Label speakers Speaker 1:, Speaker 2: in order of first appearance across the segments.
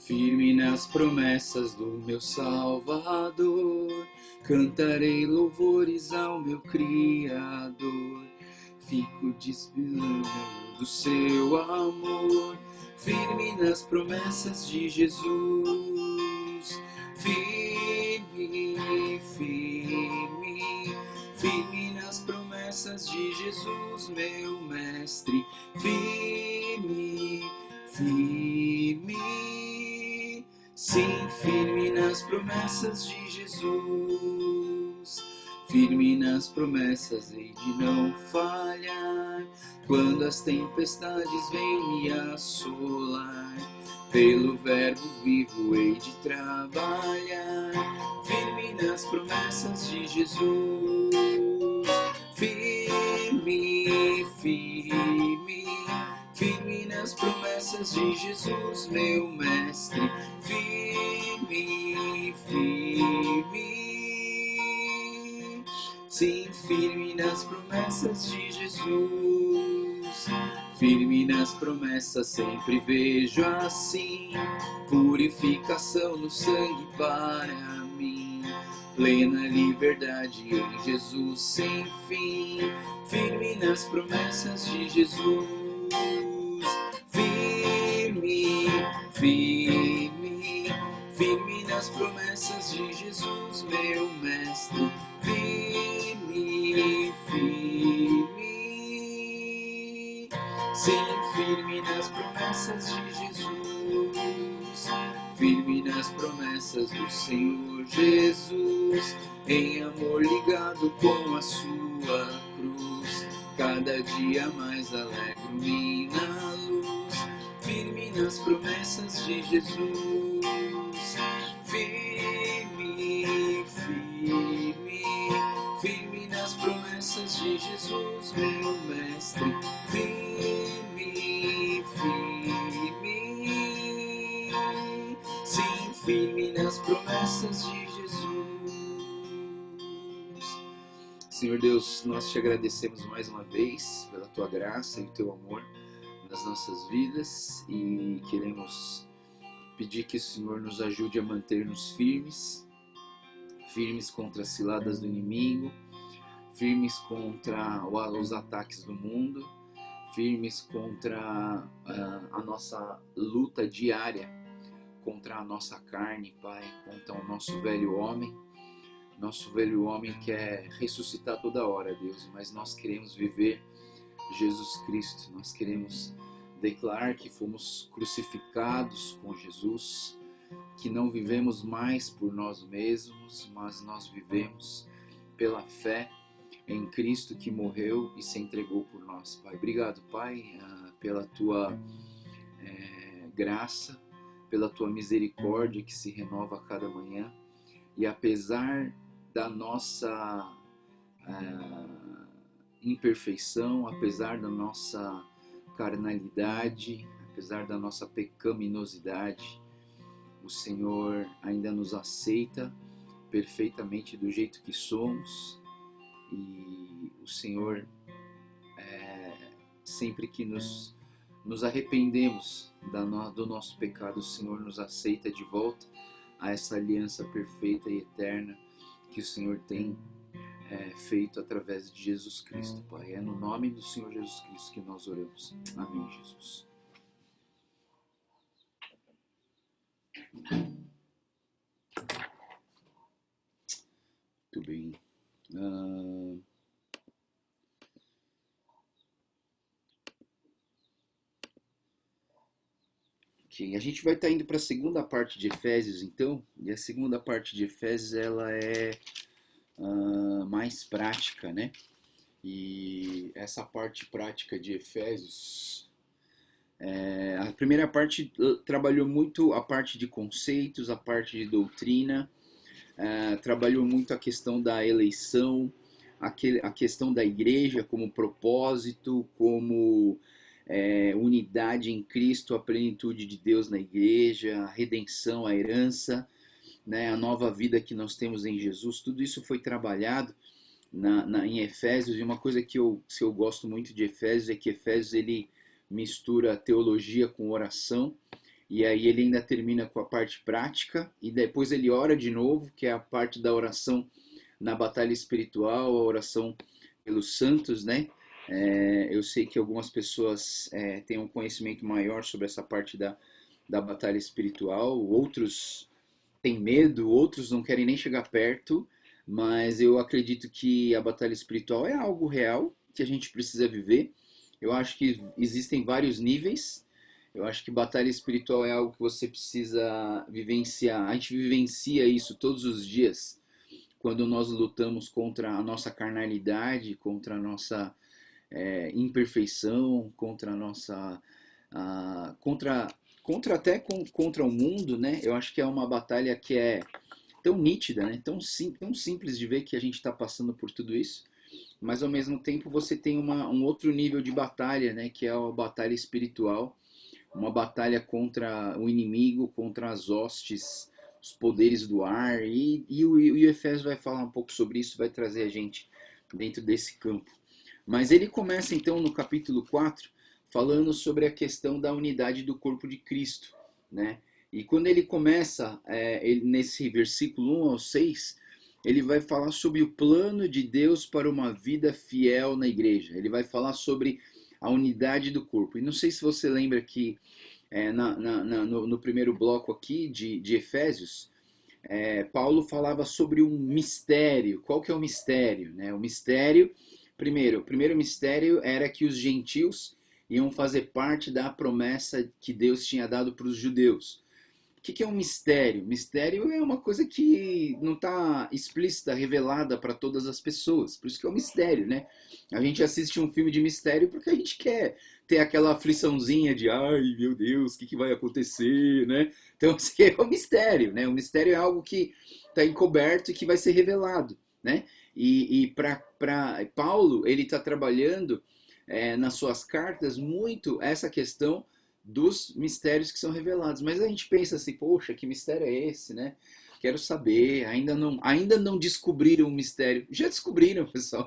Speaker 1: firme nas promessas do meu Salvador. Cantarei louvores ao meu Criador, fico desfilando do seu amor, firme nas promessas de Jesus. Firme, firme, firme nas promessas de Jesus, meu mestre. Firme, firme, sim, firme nas promessas de Jesus. Firme nas promessas, hei de não falhar. Quando as tempestades vêm me assolar, pelo verbo vivo hei de trabalhar. Firme nas promessas de Jesus. Firme, firme, firme nas promessas de Jesus, meu mestre. Firme, firme, sim, firme nas promessas de Jesus. Firme nas promessas, sempre vejo assim purificação no sangue para mim. Plena liberdade em Jesus sem fim. Firme nas promessas de Jesus. Firme, firme, firme nas promessas de Jesus, meu mestre. Firme, firme, sim, firme nas promessas de Jesus. Firme nas promessas do Senhor Jesus, em amor ligado com a sua cruz. Cada dia mais alegro-me na luz. Firme nas promessas de Jesus. Firme, firme, firme nas promessas de Jesus, meu mestre. Firme, firme, sim, firme nas promessas de Jesus. Senhor Deus, nós te agradecemos mais uma vez pela tua graça e o teu amor nas nossas vidas e queremos pedir que o Senhor nos ajude a manter-nos firmes, firmes contra as ciladas do inimigo, firmes contra os ataques do mundo, firmes contra a nossa luta diária, contra a nossa carne, Pai, contra o nosso velho homem. Nosso velho homem quer ressuscitar toda hora, Deus, mas nós queremos viver Jesus Cristo, nós queremos declarar que fomos crucificados com Jesus, que não vivemos mais por nós mesmos, mas nós vivemos pela fé em Cristo que morreu e se entregou por nós, Pai. Obrigado, Pai, pela tua graça, pela tua misericórdia que se renova a cada manhã. E apesar da nossa imperfeição, apesar da nossa carnalidade, apesar da nossa pecaminosidade, o Senhor ainda nos aceita perfeitamente do jeito que somos. E o Senhor, sempre que nos arrependemos do nosso pecado, o Senhor nos aceita de volta a essa aliança perfeita e eterna que o Senhor tem feito através de Jesus Cristo, Pai. É no nome do Senhor Jesus Cristo que nós oramos. Amém, Jesus. Muito bem. A gente vai estar indo para a segunda parte de Efésios, então, e a segunda parte de Efésios ela é mais prática, né? E essa parte prática de Efésios, a primeira parte trabalhou muito a parte de conceitos, a parte de doutrina, trabalhou muito a questão da eleição, a questão da igreja como propósito, como unidade em Cristo, a plenitude de Deus na igreja, a redenção, a herança, né, a nova vida que nós temos em Jesus. Tudo isso foi trabalhado em Efésios, e uma coisa que eu gosto muito de Efésios é que Efésios ele mistura teologia com oração, e aí ele ainda termina com a parte prática, e depois ele ora de novo, que é a parte da oração na batalha espiritual, a oração pelos santos, né? Eu sei que algumas pessoas têm um conhecimento maior sobre essa parte da batalha espiritual, outros têm medo, outros não querem nem chegar perto, mas eu acredito que a batalha espiritual é algo real que a gente precisa viver. Eu acho que existem vários níveis. Eu acho que batalha espiritual é algo que você precisa vivenciar. A gente vivencia isso todos os dias quando nós lutamos contra a nossa carnalidade, contra a nossa imperfeição, contra a nossa contra o mundo, né? Eu acho que é uma batalha que é tão nítida, né? Tão simples de ver que a gente está passando por tudo isso, mas ao mesmo tempo você tem um outro nível de batalha, né? Que é a batalha espiritual, uma batalha contra o inimigo, contra as hostes, os poderes do ar, e o Efésios vai falar um pouco sobre isso, vai trazer a gente dentro desse campo. Mas ele começa então no capítulo 4 falando sobre a questão da unidade do corpo de Cristo, né? E quando ele começa, nesse versículo 1 ao 6, ele vai falar sobre o plano de Deus para uma vida fiel na igreja. Ele vai falar sobre a unidade do corpo. E não sei se você lembra que no primeiro bloco aqui de Efésios, Paulo falava sobre um mistério. Qual que é o mistério? Né? O mistério, o primeiro mistério era que os gentios iam fazer parte da promessa que Deus tinha dado para os judeus. O que é um mistério? Mistério é uma coisa que não está explícita, revelada para todas as pessoas. Por isso que é um mistério, né? A gente assiste um filme de mistério porque a gente quer ter aquela afliçãozinha de ai, meu Deus, o que vai acontecer, né? Então, isso é um mistério, né? O mistério é algo que está encoberto e que vai ser revelado, né? E para Paulo, ele está trabalhando nas suas cartas muito essa questão dos mistérios que são revelados. Mas a gente pensa assim, poxa, que mistério é esse, né? Quero saber, ainda não descobriram o mistério. Já descobriram, pessoal.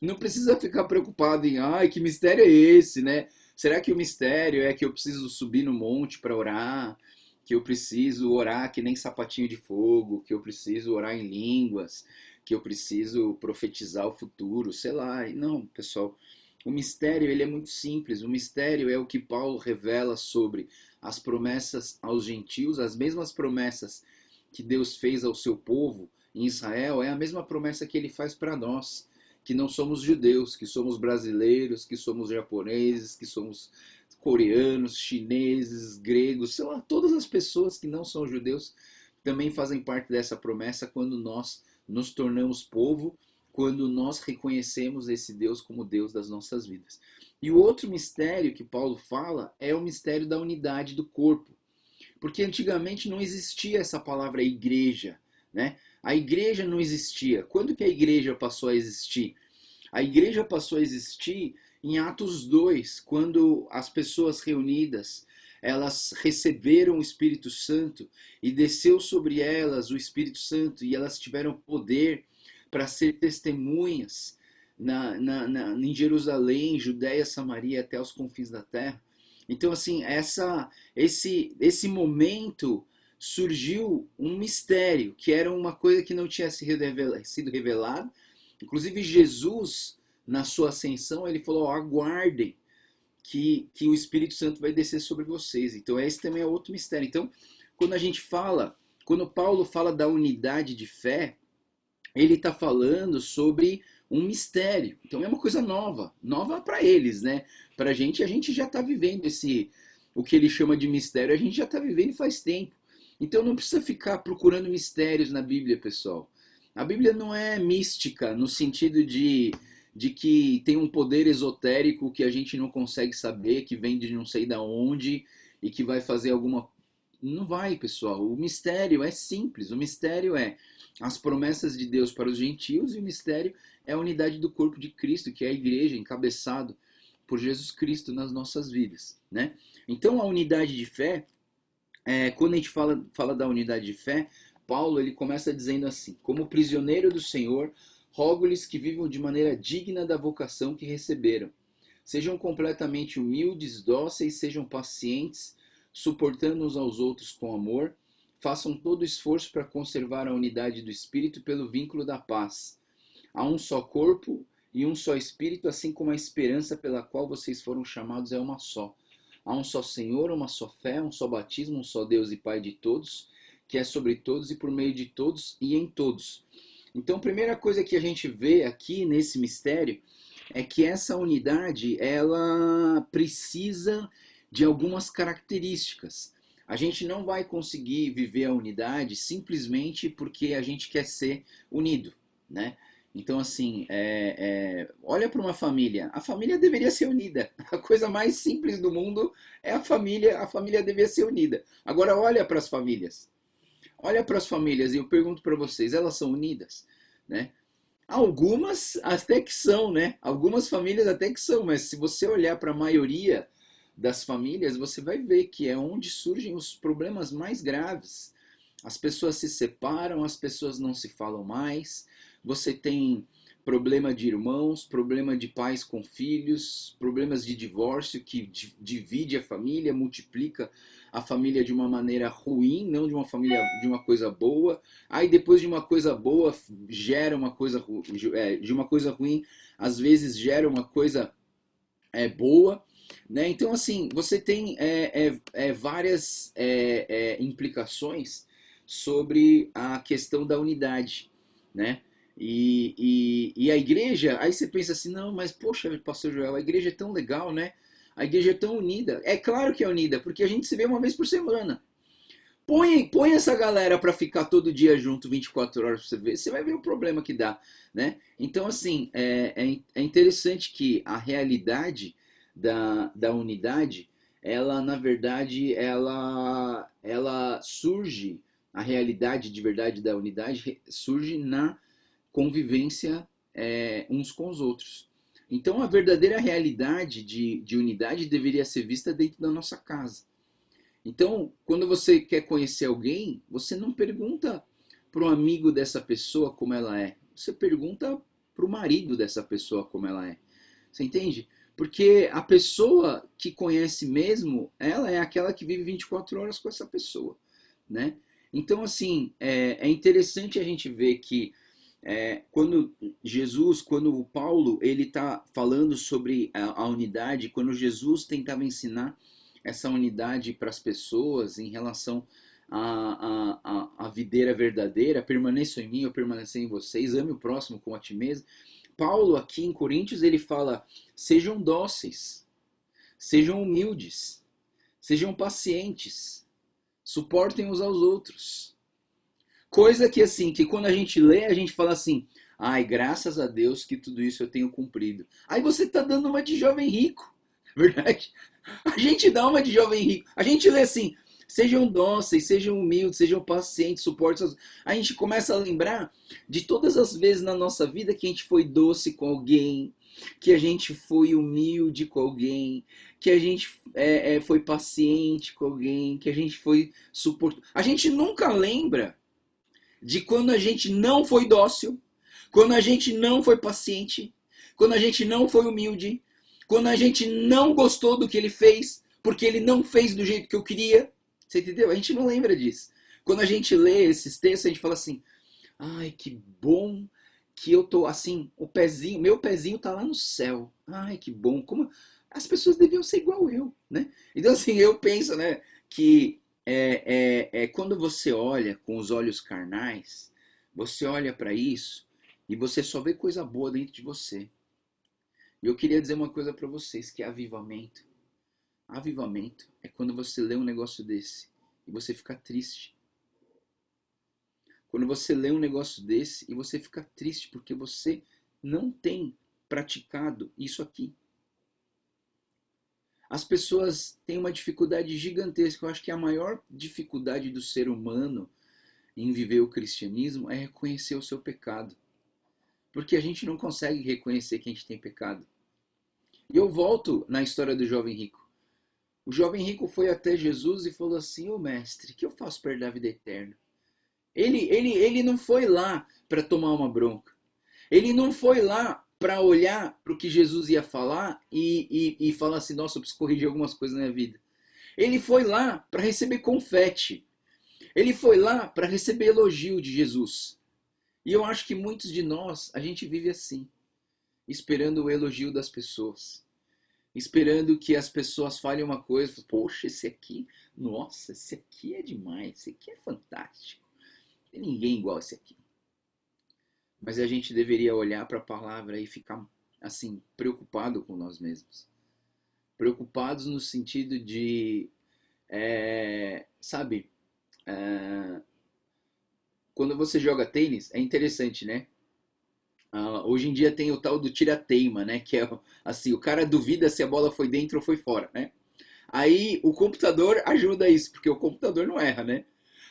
Speaker 1: Não precisa ficar preocupado em, ai, que mistério é esse, né? Será que o mistério é que eu preciso subir no monte para orar? Que eu preciso orar que nem sapatinho de fogo? Que eu preciso orar em línguas? Que eu preciso profetizar o futuro? Sei lá. Não, pessoal. O mistério ele é muito simples. O mistério é o que Paulo revela sobre as promessas aos gentios, as mesmas promessas que Deus fez ao seu povo em Israel, é a mesma promessa que ele faz para nós, que não somos judeus, que somos brasileiros, que somos japoneses, que somos coreanos, chineses, gregos, sei lá, todas as pessoas que não são judeus também fazem parte dessa promessa quando nós nos tornamos povo, quando nós reconhecemos esse Deus como Deus das nossas vidas. E o outro mistério que Paulo fala é o mistério da unidade do corpo. Porque antigamente não existia essa palavra igreja, né? A igreja não existia. Quando que a igreja passou a existir? A igreja passou a existir em Atos 2, quando as pessoas reunidas, elas receberam o Espírito Santo e desceu sobre elas o Espírito Santo e elas tiveram poder para ser testemunhas em Jerusalém, Judéia, Samaria, até os confins da terra. Então, assim, esse momento surgiu um mistério, que era uma coisa que não tinha sido revelada. Inclusive, Jesus, na sua ascensão, ele falou, aguardem que o Espírito Santo vai descer sobre vocês. Então, esse também é outro mistério. Então, quando Paulo fala da unidade de fé, ele está falando sobre um mistério. Então é uma coisa nova para eles, né? Para a gente já está vivendo o que ele chama de mistério, a gente já está vivendo faz tempo. Então não precisa ficar procurando mistérios na Bíblia, pessoal. A Bíblia não é mística no sentido de que tem um poder esotérico que a gente não consegue saber, que vem de não sei da onde e que vai fazer alguma... Não vai, pessoal. O mistério é simples. O mistério é as promessas de Deus para os gentios e o mistério é a unidade do corpo de Cristo, que é a igreja, encabeçado por Jesus Cristo nas nossas vidas, né? Então a unidade de fé, quando a gente fala da unidade de fé, Paulo ele começa dizendo assim, como prisioneiro do Senhor, rogo-lhes que vivam de maneira digna da vocação que receberam. Sejam completamente humildes, dóceis, sejam pacientes, suportando uns aos outros com amor, façam todo esforço para conservar a unidade do Espírito pelo vínculo da paz. Há um só corpo e um só Espírito, assim como a esperança pela qual vocês foram chamados é uma só. Há um só Senhor, uma só fé, um só batismo, um só Deus e Pai de todos, que é sobre todos e por meio de todos e em todos. Então, a primeira coisa que a gente vê aqui nesse mistério é que essa unidade, ela precisa de algumas características. A gente não vai conseguir viver a unidade simplesmente porque a gente quer ser unido, né? Então, assim, olha para uma família. A família deveria ser unida. A coisa mais simples do mundo é a família deveria ser unida. Agora, olha para as famílias. Olha para as famílias e eu pergunto para vocês, elas são unidas, né? Algumas até que são, né? Algumas famílias até que são, mas se você olhar para a maioria das famílias, você vai ver que é onde surgem os problemas mais graves. As pessoas se separam, as pessoas não se falam mais, você tem problema de irmãos, problema de pais com filhos, problemas de divórcio que divide a família, multiplica a família de uma maneira ruim, não de uma família de uma coisa boa. Aí depois de uma coisa boa gera uma coisa de uma coisa ruim, às vezes gera uma coisa boa, né? Então assim você tem várias implicações sobre a questão da unidade, né? E a igreja, aí você pensa assim, não, mas poxa, pastor Joel, a igreja é tão legal, né? A igreja é tão unida. É claro que é unida, porque a gente se vê uma vez por semana. Põe essa galera para ficar todo dia junto, 24 horas para você ver, você vai ver o problema que dá, né? Então, assim, é interessante que a realidade da unidade, ela, na verdade, ela surge, a realidade de verdade da unidade surge na convivência uns com os outros. Então, a verdadeira realidade de unidade deveria ser vista dentro da nossa casa. Então, quando você quer conhecer alguém, você não pergunta para o amigo dessa pessoa como ela é. Você pergunta para o marido dessa pessoa como ela é. Você entende? Porque a pessoa que conhece mesmo, ela é aquela que vive 24 horas com essa pessoa, né? Então, assim, é interessante a gente ver que quando Jesus, quando o Paulo, ele está falando sobre a unidade, quando Jesus tentava ensinar essa unidade para as pessoas em relação à videira verdadeira, permaneçam em mim, eu permanecer em vocês, ame o próximo como a ti mesmo. Paulo aqui em Coríntios ele fala, sejam dóceis, sejam humildes, sejam pacientes, suportem uns aos outros. Coisa que assim, que quando a gente lê, a gente fala assim, ai, graças a Deus que tudo isso eu tenho cumprido. Aí você está dando uma de jovem rico, verdade? A gente dá uma de jovem rico. A gente lê assim, sejam dóceis, sejam humildes, sejam pacientes, suportem. A gente começa a lembrar de todas as vezes na nossa vida que a gente foi doce com alguém, que a gente foi humilde com alguém, que a gente foi paciente com alguém, que a gente foi suportar. A gente nunca lembra de quando a gente não foi dócil, quando a gente não foi paciente, quando a gente não foi humilde, quando a gente não gostou do que ele fez, porque ele não fez do jeito que eu queria. Você entendeu? A gente não lembra disso. Quando a gente lê esses textos, a gente fala assim, ai, que bom que eu tô assim, meu pezinho tá lá no céu. Ai, que bom. Como as pessoas deviam ser igual eu, né? Então assim, eu penso, né, que quando você olha com os olhos carnais, você olha para isso e você só vê coisa boa dentro de você. E eu queria dizer uma coisa para vocês, que é avivamento. Avivamento é quando você lê um negócio desse e você fica triste. Quando você lê um negócio desse e você fica triste porque você não tem praticado isso aqui. As pessoas têm uma dificuldade gigantesca. Eu acho que a maior dificuldade do ser humano em viver o cristianismo é reconhecer o seu pecado. Porque a gente não consegue reconhecer que a gente tem pecado. E eu volto na história do jovem rico. O jovem rico foi até Jesus e falou assim, ô mestre, o que eu faço para herdar a vida eterna? Ele não foi lá para tomar uma bronca. Ele não foi lá para olhar para o que Jesus ia falar e falar assim, nossa, eu preciso corrigir algumas coisas na minha vida. Ele foi lá para receber confete. Ele foi lá para receber elogio de Jesus. E eu acho que muitos de nós, a gente vive assim, esperando o elogio das pessoas. Esperando que as pessoas falem uma coisa, poxa, esse aqui, nossa, esse aqui é demais, esse aqui é fantástico. Não tem ninguém igual esse aqui. Mas a gente deveria olhar para a palavra e ficar, assim, preocupado com nós mesmos. Preocupados no sentido de, sabe, quando você joga tênis, é interessante, né? Hoje em dia tem o tal do tira-teima, né? Que é assim, o cara duvida se a bola foi dentro ou foi fora, né? Aí o computador ajuda isso, porque o computador não erra, né?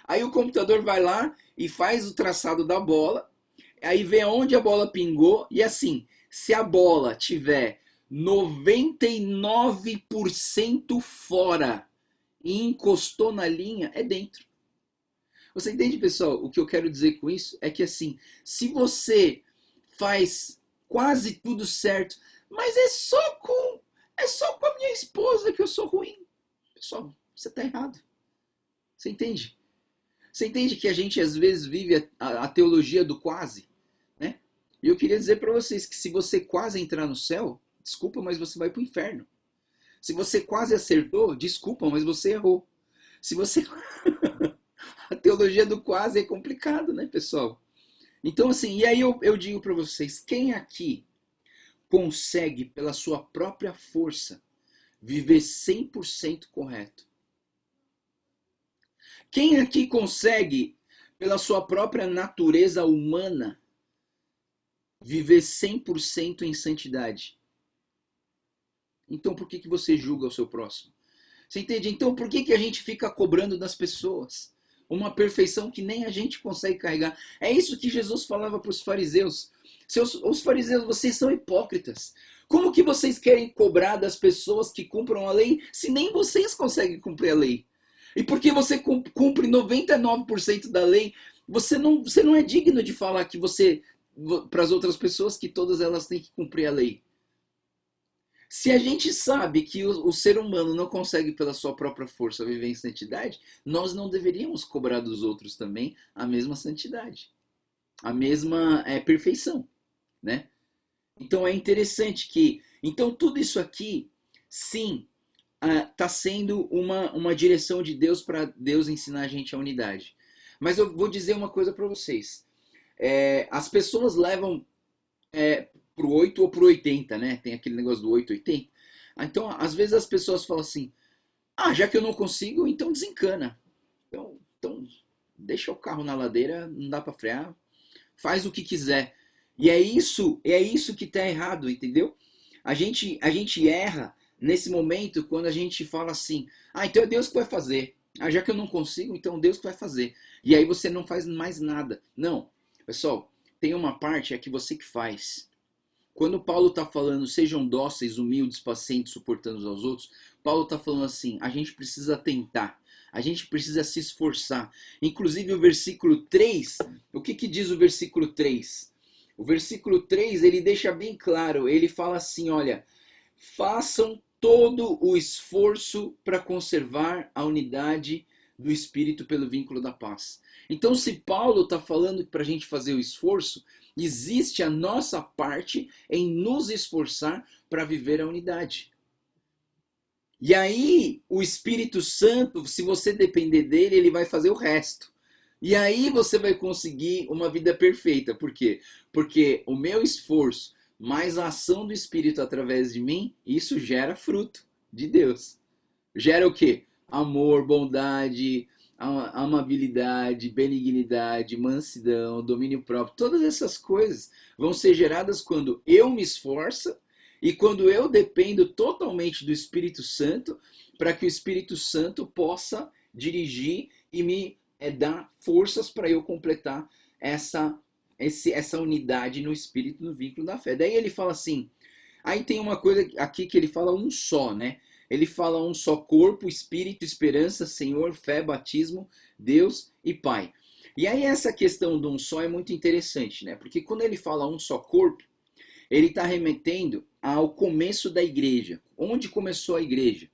Speaker 1: Aí o computador vai lá e faz o traçado da bola, aí vê aonde a bola pingou, e assim, se a bola tiver 99% fora e encostou na linha, é dentro. Você entende, pessoal? O que eu quero dizer com isso é que assim, se você faz quase tudo certo, mas é só com a minha esposa que eu sou ruim. Pessoal, você está errado. Você entende? Você entende que a gente às vezes vive a teologia do quase, né? E eu queria dizer para vocês que se você quase entrar no céu, desculpa, mas você vai para o inferno. Se você quase acertou, desculpa, mas você errou. Se você A teologia do quase é complicado, né, pessoal? Então, assim, e aí eu digo para vocês, quem aqui consegue, pela sua própria força, viver 100% correto? Quem aqui consegue, pela sua própria natureza humana, viver 100% em santidade? Então, por que você julga o seu próximo? Você entende? Então, por que a gente fica cobrando das pessoas uma perfeição que nem a gente consegue carregar? É isso que Jesus falava para os fariseus. Os fariseus, vocês são hipócritas. Como que vocês querem cobrar das pessoas que cumpram a lei se nem vocês conseguem cumprir a lei? E porque você cumpre 99% da lei, você não é digno de falar que para as outras pessoas que todas elas têm que cumprir a lei. Se a gente sabe que o ser humano não consegue pela sua própria força viver em santidade, nós não deveríamos cobrar dos outros também a mesma santidade, a mesma perfeição, né? Então é interessante que, então tudo isso aqui, sim, está sendo uma direção de Deus para Deus ensinar a gente a unidade. Mas eu vou dizer uma coisa para vocês. As pessoas levam pro 8 ou pro 80, né? Tem aquele negócio do 880. Então, às vezes as pessoas falam assim: já que eu não consigo, então desencana. Então deixa o carro na ladeira, não dá para frear, faz o que quiser. E é isso que tá errado, entendeu? A gente erra nesse momento quando a gente fala assim: então é Deus que vai fazer. Já que eu não consigo, então Deus que vai fazer. E aí você não faz mais nada. Não, pessoal, tem uma parte que você que faz. Quando Paulo está falando, sejam dóceis, humildes, pacientes, suportando uns aos outros, Paulo está falando assim, a gente precisa tentar, a gente precisa se esforçar. Inclusive o versículo 3, o que diz o versículo 3? O versículo 3, ele deixa bem claro, ele fala assim, olha, façam todo o esforço para conservar a unidade do Espírito pelo vínculo da paz. Então, se Paulo está falando para a gente fazer o esforço, existe a nossa parte em nos esforçar para viver a unidade. E aí, o Espírito Santo, se você depender dele, ele vai fazer o resto. E aí você vai conseguir uma vida perfeita. Por quê? Porque o meu esforço, mais a ação do Espírito através de mim, isso gera fruto de Deus. Gera o quê? Amor, bondade, amabilidade, benignidade, mansidão, domínio próprio. Todas essas coisas vão ser geradas quando eu me esforço e quando eu dependo totalmente do Espírito Santo para que o Espírito Santo possa dirigir e me dar forças para eu completar essa unidade no Espírito, no vínculo da fé. Daí ele fala assim, aí tem uma coisa aqui que ele fala um só, né? Ele fala um só corpo, Espírito, esperança, Senhor, fé, batismo, Deus e Pai. E aí essa questão de um só é muito interessante, né? Porque quando ele fala um só corpo, ele está remetendo ao começo da igreja. Onde começou a igreja?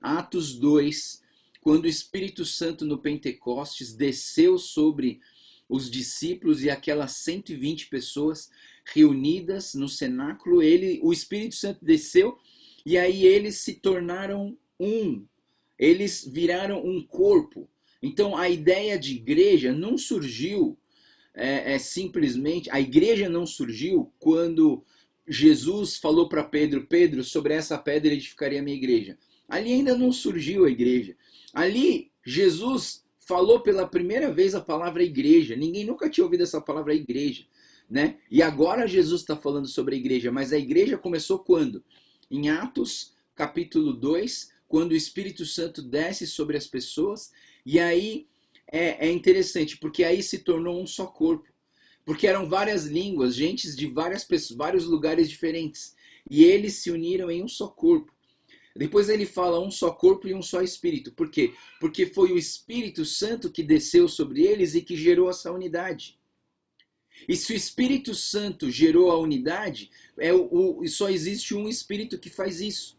Speaker 1: Atos 2, quando o Espírito Santo no Pentecostes desceu sobre os discípulos e aquelas 120 pessoas reunidas no cenáculo, o Espírito Santo desceu e aí eles se tornaram um. Eles viraram um corpo. Então a ideia de igreja não surgiu simplesmente, a igreja não surgiu quando Jesus falou para Pedro, Pedro, sobre essa pedra edificaria a minha igreja. Ali ainda não surgiu a igreja. Ali Jesus falou pela primeira vez a palavra igreja. Ninguém nunca tinha ouvido essa palavra igreja, né? E agora Jesus está falando sobre a igreja, mas a igreja começou quando? Em Atos capítulo 2, quando o Espírito Santo desce sobre as pessoas, e aí é interessante, porque aí se tornou um só corpo. Porque eram várias línguas, gentes de várias pessoas, vários lugares diferentes. E eles se uniram em um só corpo. Depois ele fala um só corpo e um só espírito. Por quê? Porque foi o Espírito Santo que desceu sobre eles e que gerou essa unidade. E se o Espírito Santo gerou a unidade, só existe um Espírito que faz isso.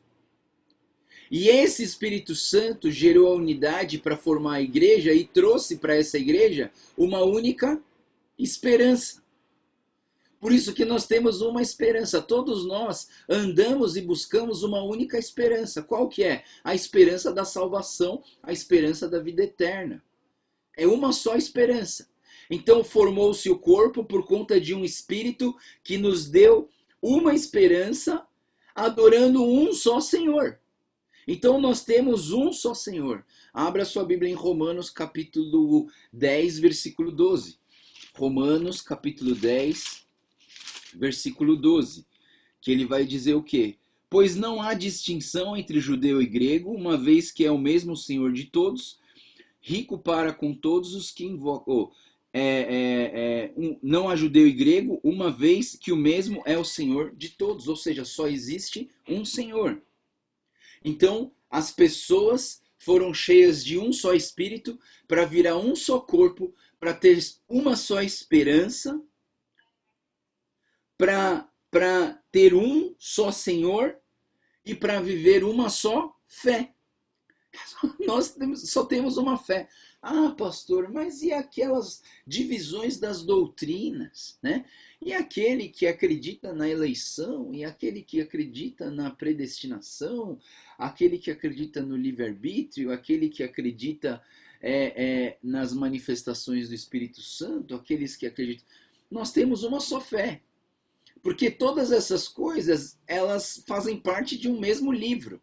Speaker 1: E esse Espírito Santo gerou a unidade para formar a igreja e trouxe para essa igreja uma única esperança. Por isso que nós temos uma esperança. Todos nós andamos e buscamos uma única esperança. Qual que é? A esperança da salvação, a esperança da vida eterna. É uma só esperança. Então formou-se o corpo por conta de um Espírito que nos deu uma esperança, adorando um só Senhor. Então nós temos um só Senhor. Abra sua Bíblia em Romanos capítulo 10, versículo 12. Romanos capítulo 10, versículo 12. Que ele vai dizer o quê? Pois não há distinção entre judeu e grego, uma vez que é o mesmo Senhor de todos, rico para com todos os que invocam. Não há judeu e grego, uma vez que o mesmo é o Senhor de todos. Ou seja, só existe um Senhor. Então, as pessoas foram cheias de um só Espírito para virar um só corpo, para ter uma só esperança, para ter um só Senhor e para viver uma só fé. Nós só temos uma fé. Ah, pastor, mas e aquelas divisões das doutrinas, né? E aquele que acredita na eleição, e aquele que acredita na predestinação, aquele que acredita no livre-arbítrio, aquele que acredita nas manifestações do Espírito Santo, aqueles que acreditam... Nós temos uma só fé. Porque todas essas coisas, elas fazem parte de um mesmo livro,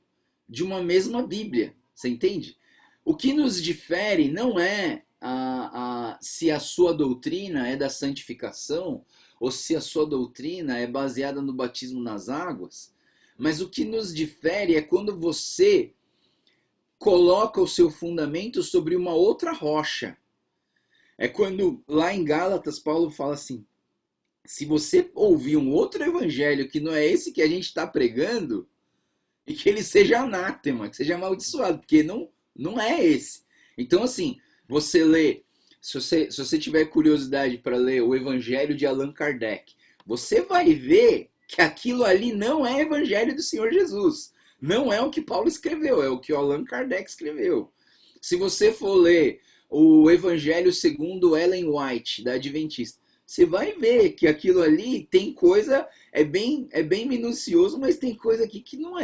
Speaker 1: de uma mesma Bíblia. Você entende? O que nos difere não é se a sua doutrina é da santificação ou se a sua doutrina é baseada no batismo nas águas, mas o que nos difere é quando você coloca o seu fundamento sobre uma outra rocha. É quando lá em Gálatas Paulo fala assim, se você ouvir um outro evangelho que não é esse que a gente está pregando, e que ele seja anátema, que seja amaldiçoado, porque não é esse. Então, assim, você lê, se você tiver curiosidade para ler o Evangelho de Allan Kardec, você vai ver que aquilo ali não é Evangelho do Senhor Jesus. Não é o que Paulo escreveu, é o que o Allan Kardec escreveu. Se você for ler o Evangelho segundo Ellen White, da Adventista, você vai ver que aquilo ali tem coisa, é bem minucioso, mas tem coisa aqui que não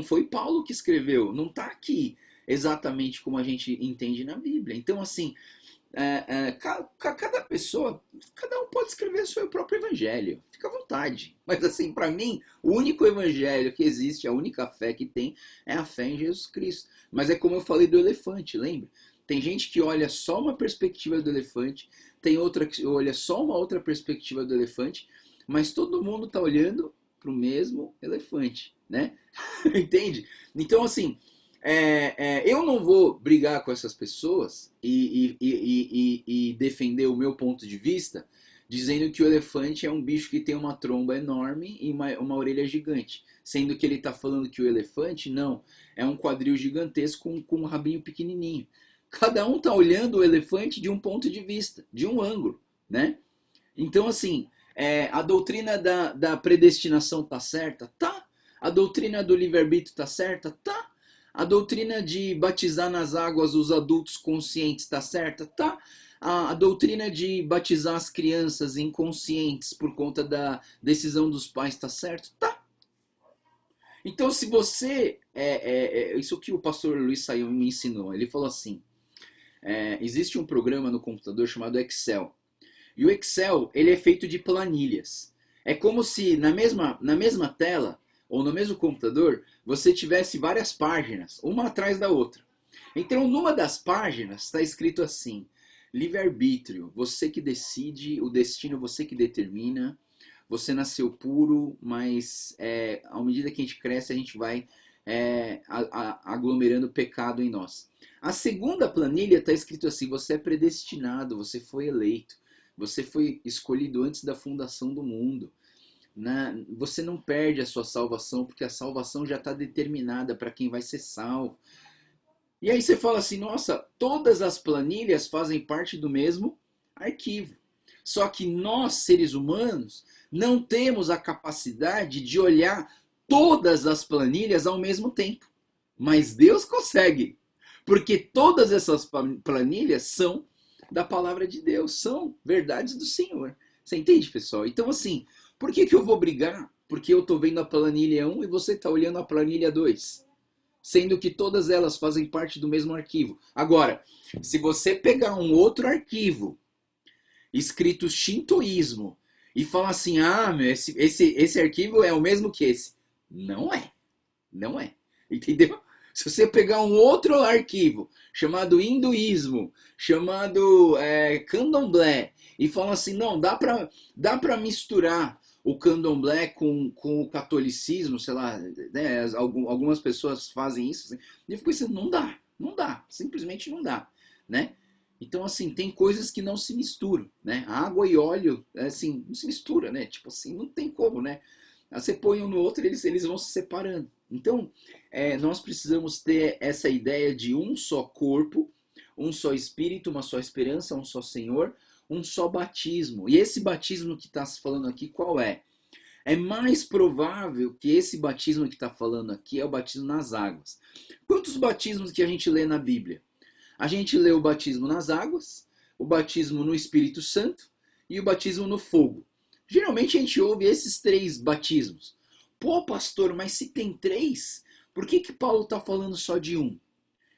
Speaker 1: foi Paulo que escreveu, não está aqui exatamente como a gente entende na Bíblia. Então, assim, cada pessoa, cada um pode escrever o seu próprio evangelho, fica à vontade. Mas, assim, para mim, o único evangelho que existe, a única fé que tem, é a fé em Jesus Cristo. Mas é como eu falei do elefante, lembra? Tem gente que olha só uma perspectiva do elefante, tem outra que olha só uma outra perspectiva do elefante, mas todo mundo está olhando para o mesmo elefante, né? Entende? Então, assim, eu não vou brigar com essas pessoas e defender o meu ponto de vista, dizendo que o elefante é um bicho que tem uma tromba enorme e uma orelha gigante, sendo que ele está falando que o elefante, não, é um quadril gigantesco com um rabinho pequenininho. Cada um está olhando o elefante de um ponto de vista, de um ângulo, né? Então, assim, a doutrina da predestinação está certa? Tá. A doutrina do livre-arbítrio está certa? Tá. A doutrina de batizar nas águas os adultos conscientes está certa? Tá. A doutrina de batizar as crianças inconscientes por conta da decisão dos pais está certo? Tá. Então, se você... isso que o pastor Luiz Saião me ensinou. Ele falou assim, existe um programa no computador chamado Excel. E o Excel, ele é feito de planilhas. É como se na mesma tela, ou no mesmo computador, você tivesse várias páginas, uma atrás da outra. Então, numa das páginas está escrito assim, livre-arbítrio, você que decide, o destino você que determina, você nasceu puro, mas à medida que a gente cresce, a gente vai aglomerando pecado em nós. A segunda planilha está escrito assim, você é predestinado, você foi eleito, você foi escolhido antes da fundação do mundo. Você não perde a sua salvação, porque a salvação já está determinada para quem vai ser salvo. E aí você fala assim, nossa, todas as planilhas fazem parte do mesmo arquivo. Só que nós, seres humanos, não temos a capacidade de olhar todas as planilhas ao mesmo tempo. Mas Deus consegue. Porque todas essas planilhas são da palavra de Deus, são verdades do Senhor. Você entende, pessoal? Então, assim, por que eu vou brigar? Porque eu estou vendo a planilha 1 e você está olhando a planilha 2. Sendo que todas elas fazem parte do mesmo arquivo. Agora, se você pegar um outro arquivo escrito shintoísmo e falar assim, esse arquivo é o mesmo que esse. Não é. Não é. Entendeu? Se você pegar um outro arquivo chamado hinduísmo, chamado candomblé, e falar assim, não, dá pra misturar o candomblé com o catolicismo, sei lá, né, algumas pessoas fazem isso, assim, e eu fico pensando, não dá, simplesmente não dá, né? Então, assim, tem coisas que não se misturam, né? Água e óleo, assim, não se mistura, né? Tipo assim, não tem como, né? Você põe um no outro e eles vão se separando. Então, nós precisamos ter essa ideia de um só corpo, um só espírito, uma só esperança, um só Senhor, um só batismo. E esse batismo que está se falando aqui, qual é? É mais provável que esse batismo que está falando aqui é o batismo nas águas. Quantos batismos que a gente lê na Bíblia? A gente lê o batismo nas águas, o batismo no Espírito Santo e o batismo no fogo. Geralmente a gente ouve esses 3 batismos. Pô, pastor, mas se tem 3, por que Paulo está falando só de um?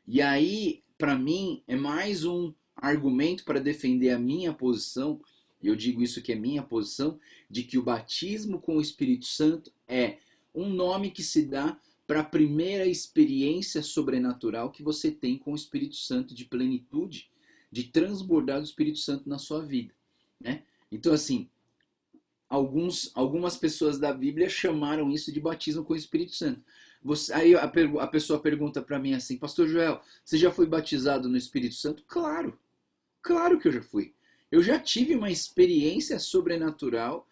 Speaker 1: E aí, para mim, é mais um argumento para defender a minha posição, e eu digo isso que é minha posição, de que o batismo com o Espírito Santo é um nome que se dá para a primeira experiência sobrenatural que você tem com o Espírito Santo, de plenitude, de transbordar do Espírito Santo na sua vida, né? Então, assim, algumas pessoas da Bíblia chamaram isso de batismo com o Espírito Santo. Aí a pessoa pergunta para mim assim, Pastor Joel, você já foi batizado no Espírito Santo? Claro, claro que eu já fui. Eu já tive uma experiência sobrenatural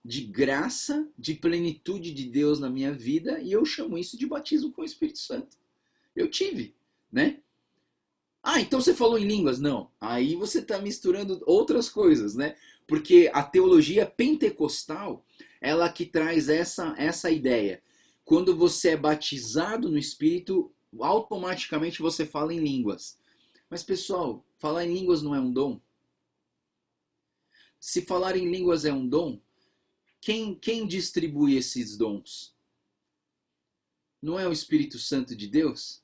Speaker 1: de graça, de plenitude de Deus na minha vida, e eu chamo isso de batismo com o Espírito Santo. Eu tive, né? Ah, então você falou em línguas? Não. Aí você está misturando outras coisas, né? Porque a teologia pentecostal, ela que traz essa ideia. Quando você é batizado no Espírito, automaticamente você fala em línguas. Mas, pessoal, falar em línguas não é um dom? Se falar em línguas é um dom, quem distribui esses dons? Não é o Espírito Santo de Deus?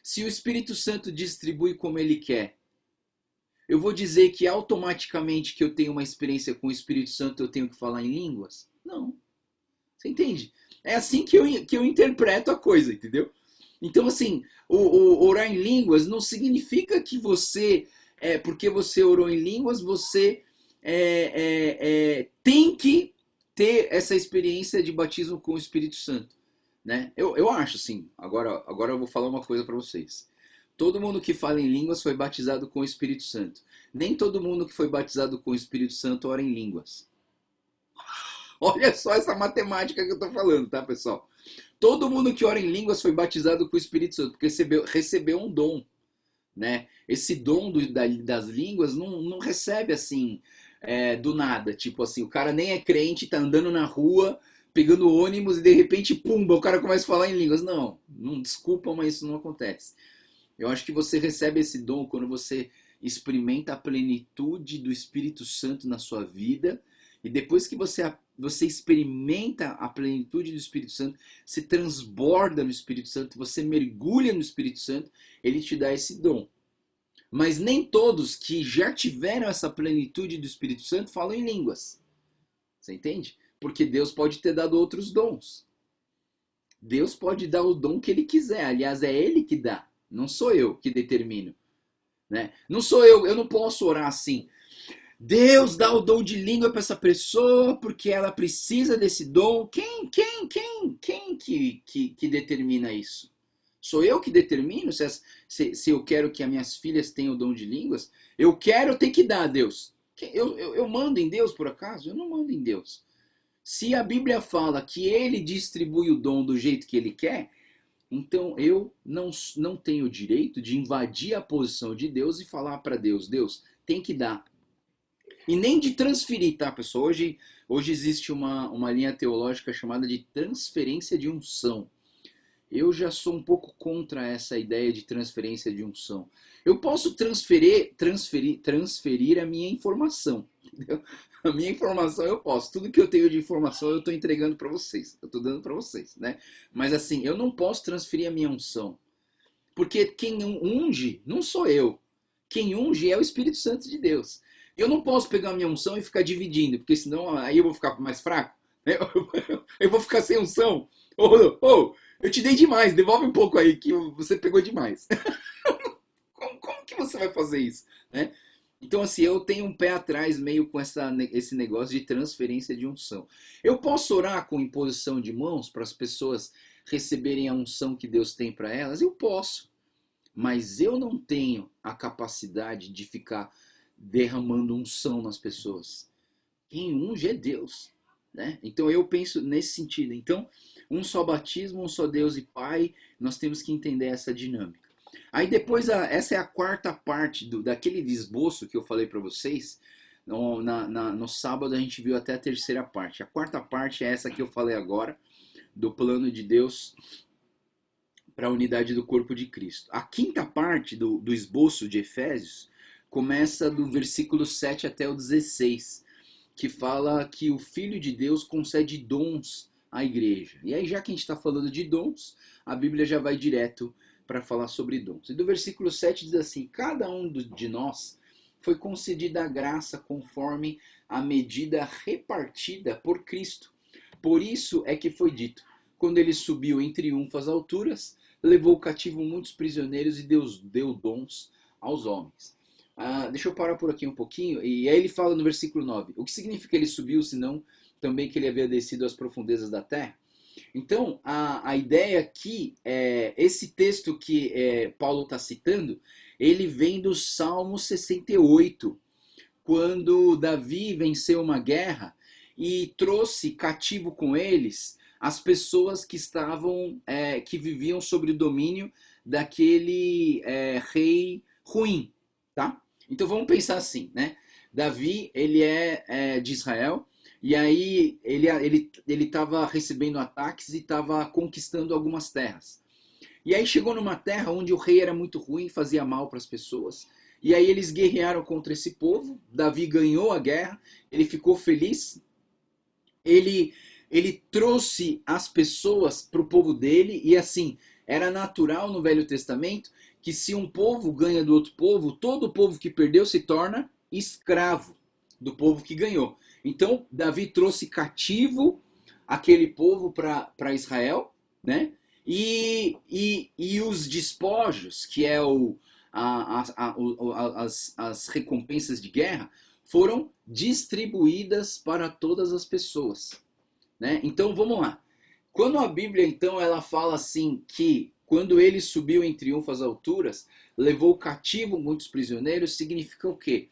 Speaker 1: Se o Espírito Santo distribui como ele quer, eu vou dizer que automaticamente que eu tenho uma experiência com o Espírito Santo eu tenho que falar em línguas? Não. Você entende? É assim que eu interpreto a coisa, entendeu? Então, assim, orar em línguas não significa que você, porque você orou em línguas, você tem que ter essa experiência de batismo com o Espírito Santo, né? Eu acho, assim, agora eu vou falar uma coisa para vocês. Todo mundo que fala em línguas foi batizado com o Espírito Santo. Nem todo mundo que foi batizado com o Espírito Santo ora em línguas. Olha só essa matemática que eu estou falando, tá, pessoal? Todo mundo que ora em línguas foi batizado com o Espírito Santo, porque recebeu um dom, né? Esse dom das línguas não recebe assim, do nada. Tipo assim, o cara nem é crente, tá andando na rua, pegando ônibus e de repente, pumba, o cara começa a falar em línguas. Não, não, desculpa, mas isso não acontece. Eu acho que você recebe esse dom quando você experimenta a plenitude do Espírito Santo na sua vida. E depois que você experimenta a plenitude do Espírito Santo, se transborda no Espírito Santo, você mergulha no Espírito Santo, ele te dá esse dom. Mas nem todos que já tiveram essa plenitude do Espírito Santo falam em línguas. Você entende? Porque Deus pode ter dado outros dons. Deus pode dar o dom que ele quiser. Aliás, é ele que dá. Não sou eu que determino. Né? Não sou eu não posso orar assim. Deus dá o dom de língua para essa pessoa porque ela precisa desse dom. Quem que determina isso? Sou eu que determino se eu quero que as minhas filhas tenham o dom de línguas? Eu quero, tem que dar a Deus. Eu mando em Deus, por acaso? Eu não mando em Deus. Se a Bíblia fala que ele distribui o dom do jeito que ele quer, então eu não tenho o direito de invadir a posição de Deus e falar para Deus, Deus, tem que dar. E nem de transferir, tá, pessoal? Hoje existe uma linha teológica chamada de transferência de unção. Eu já sou um pouco contra essa ideia de transferência de unção. Eu posso transferir a minha informação, entendeu? A minha informação eu posso. Tudo que eu tenho de informação eu estou entregando para vocês. Eu estou dando para vocês, né? Mas assim, eu não posso transferir a minha unção. Porque quem unge não sou eu. Quem unge é o Espírito Santo de Deus. Eu não posso pegar a minha unção e ficar dividindo, porque senão aí eu vou ficar mais fraco. Né? Eu vou ficar sem unção. Eu te dei demais, devolve um pouco aí que você pegou demais. Como que você vai fazer isso? Né? Então, assim, eu tenho um pé atrás meio com esse negócio de transferência de unção. Eu posso orar com imposição de mãos para as pessoas receberem a unção que Deus tem para elas? Eu posso. Mas eu não tenho a capacidade de ficar derramando unção nas pessoas. Quem unge é Deus. Né? Então, eu penso nesse sentido. Então, um só batismo, um só Deus e Pai, nós temos que entender essa dinâmica. Aí depois, essa é a quarta parte daquele esboço que eu falei para vocês. No sábado a gente viu até a terceira parte. A quarta parte é essa que eu falei agora, do plano de Deus para a unidade do corpo de Cristo. A quinta parte do esboço de Efésios começa do versículo 7 até o 16, que fala que o Filho de Deus concede dons à igreja. E aí, já que a gente está falando de dons, a Bíblia já vai direto para falar sobre dons. E do versículo 7 diz assim: cada um de nós foi concedida a graça conforme a medida repartida por Cristo. Por isso é que foi dito, quando ele subiu em triunfo às alturas, levou cativo muitos prisioneiros e deu dons aos homens. Deixa eu parar por aqui um pouquinho. E aí ele fala no versículo 9, o que significa ele subiu, senão também que ele havia descido às profundezas da terra? Então, a ideia aqui, esse texto que Paulo está citando, ele vem do Salmo 68, quando Davi venceu uma guerra e trouxe cativo com eles as pessoas que que viviam sob o domínio daquele rei ruim, tá? Então vamos pensar assim, né? Davi, ele é de Israel, e aí ele estava recebendo ataques e estava conquistando algumas terras. E aí chegou numa terra onde o rei era muito ruim, fazia mal para as pessoas. E aí eles guerrearam contra esse povo. Davi ganhou a guerra, ele ficou feliz. Ele trouxe as pessoas para o povo dele. E assim, era natural no Velho Testamento que se um povo ganha do outro povo, todo povo que perdeu se torna escravo do povo que ganhou. Então, Davi trouxe cativo aquele povo para Israel, né? E os despojos, que é as recompensas de guerra, foram distribuídas para todas as pessoas, né? Então, vamos lá. Quando a Bíblia, então, ela fala assim que quando ele subiu em triunfo às alturas, levou cativo muitos prisioneiros, significa o quê?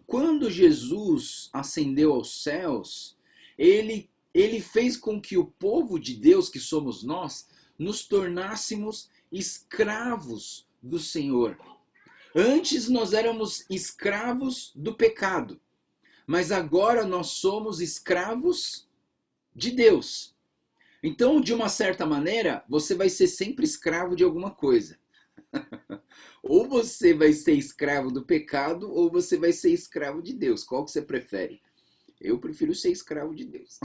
Speaker 1: Quando Jesus ascendeu aos céus, ele fez com que o povo de Deus, que somos nós, nos tornássemos escravos do Senhor. Antes nós éramos escravos do pecado, mas agora nós somos escravos de Deus. Então, de uma certa maneira, você vai ser sempre escravo de alguma coisa. Ou você vai ser escravo do pecado, ou você vai ser escravo de Deus. Qual que você prefere? Eu prefiro ser escravo de Deus.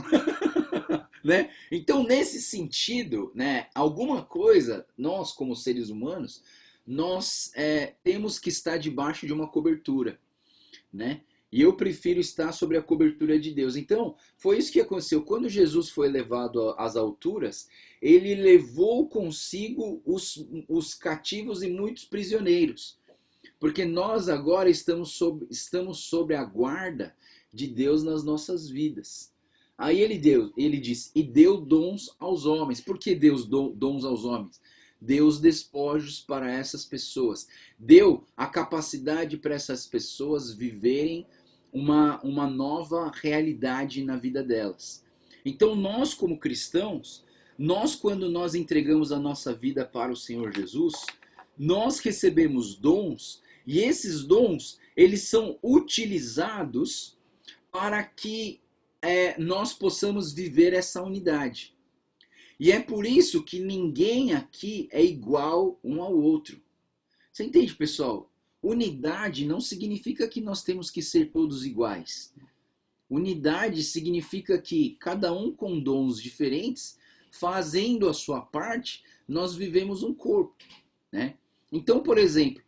Speaker 1: Né? Então, nesse sentido, né, alguma coisa, nós como seres humanos, nós temos que estar debaixo de uma cobertura, né? E eu prefiro estar sobre a cobertura de Deus. Então, foi isso que aconteceu. Quando Jesus foi levado às alturas, ele levou consigo os cativos e muitos prisioneiros. Porque nós agora estamos sobre a guarda de Deus nas nossas vidas. Aí ele diz, e deu dons aos homens. Por que Deus deu dons aos homens? Deu os despojos para essas pessoas. Deu a capacidade para essas pessoas viverem uma nova realidade na vida delas. Então nós como cristãos, quando nós entregamos a nossa vida para o Senhor Jesus, nós recebemos dons e esses dons, eles são utilizados para que nós possamos viver essa unidade. E é por isso que ninguém aqui é igual um ao outro. Você entende, pessoal? Unidade não significa que nós temos que ser todos iguais. Unidade significa que cada um com dons diferentes, fazendo a sua parte, nós vivemos um corpo, né? Então, por exemplo,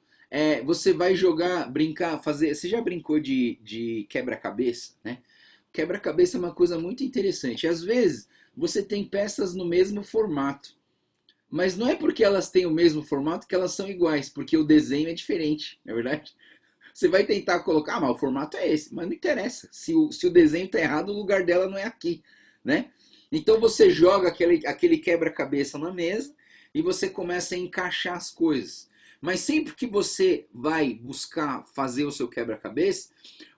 Speaker 1: você vai jogar, brincar, fazer. Você já brincou de quebra-cabeça, né? Quebra-cabeça é uma coisa muito interessante. Às vezes, você tem peças no mesmo formato. Mas não é porque elas têm o mesmo formato que elas são iguais, porque o desenho é diferente, não é verdade? Você vai tentar colocar, mas o formato é esse, mas não interessa. Se o desenho está errado, o lugar dela não é aqui, né? Então você joga aquele quebra-cabeça na mesa e você começa a encaixar as coisas. Mas sempre que você vai buscar fazer o seu quebra-cabeça,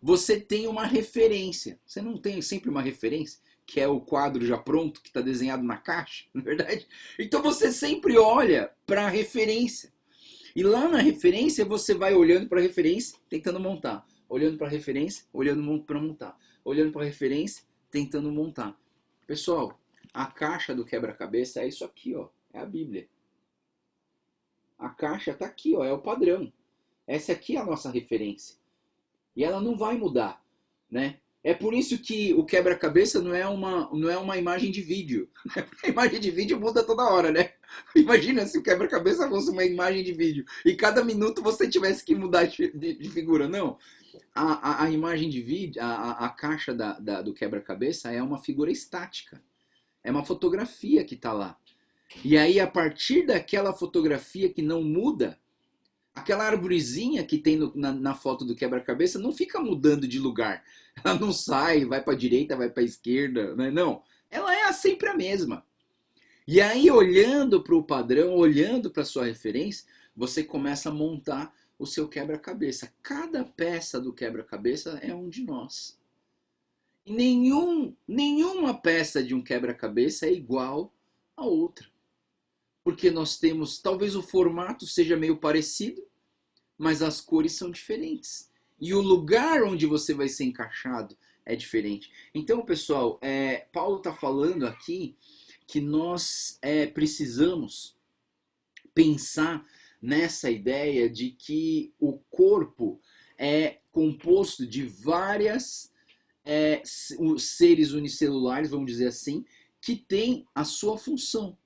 Speaker 1: você tem uma referência. Você não tem sempre uma referência? Que é o quadro já pronto, que está desenhado na caixa, não é verdade? Então você sempre olha para a referência. E lá na referência você vai olhando para a referência, tentando montar. Olhando para a referência, olhando para montar. Olhando para a referência, tentando montar. Pessoal, a caixa do quebra-cabeça é isso aqui, ó. É a Bíblia. A caixa está aqui, ó, é o padrão. Essa aqui é a nossa referência. E ela não vai mudar, né? É por isso que o quebra-cabeça não é uma imagem de vídeo. A imagem de vídeo muda toda hora, né? Imagina se o quebra-cabeça fosse uma imagem de vídeo e cada minuto você tivesse que mudar de figura. Não. A imagem de vídeo, a caixa do quebra-cabeça é uma figura estática. É uma fotografia que está lá. E aí, a partir daquela fotografia que não muda, aquela arvorezinha que tem na foto do quebra-cabeça não fica mudando de lugar. Ela não sai, vai para a direita, vai para a esquerda, né? Não. Ela é sempre a mesma. E aí, olhando para o padrão, olhando para a sua referência, você começa a montar o seu quebra-cabeça. Cada peça do quebra-cabeça é um de nós. E nenhuma peça de um quebra-cabeça é igual a outra. Porque nós temos, talvez o formato seja meio parecido, mas as cores são diferentes. E o lugar onde você vai ser encaixado é diferente. Então, pessoal, Paulo está falando aqui que nós precisamos pensar nessa ideia de que o corpo é composto de várias seres unicelulares, vamos dizer assim, que tem a sua função,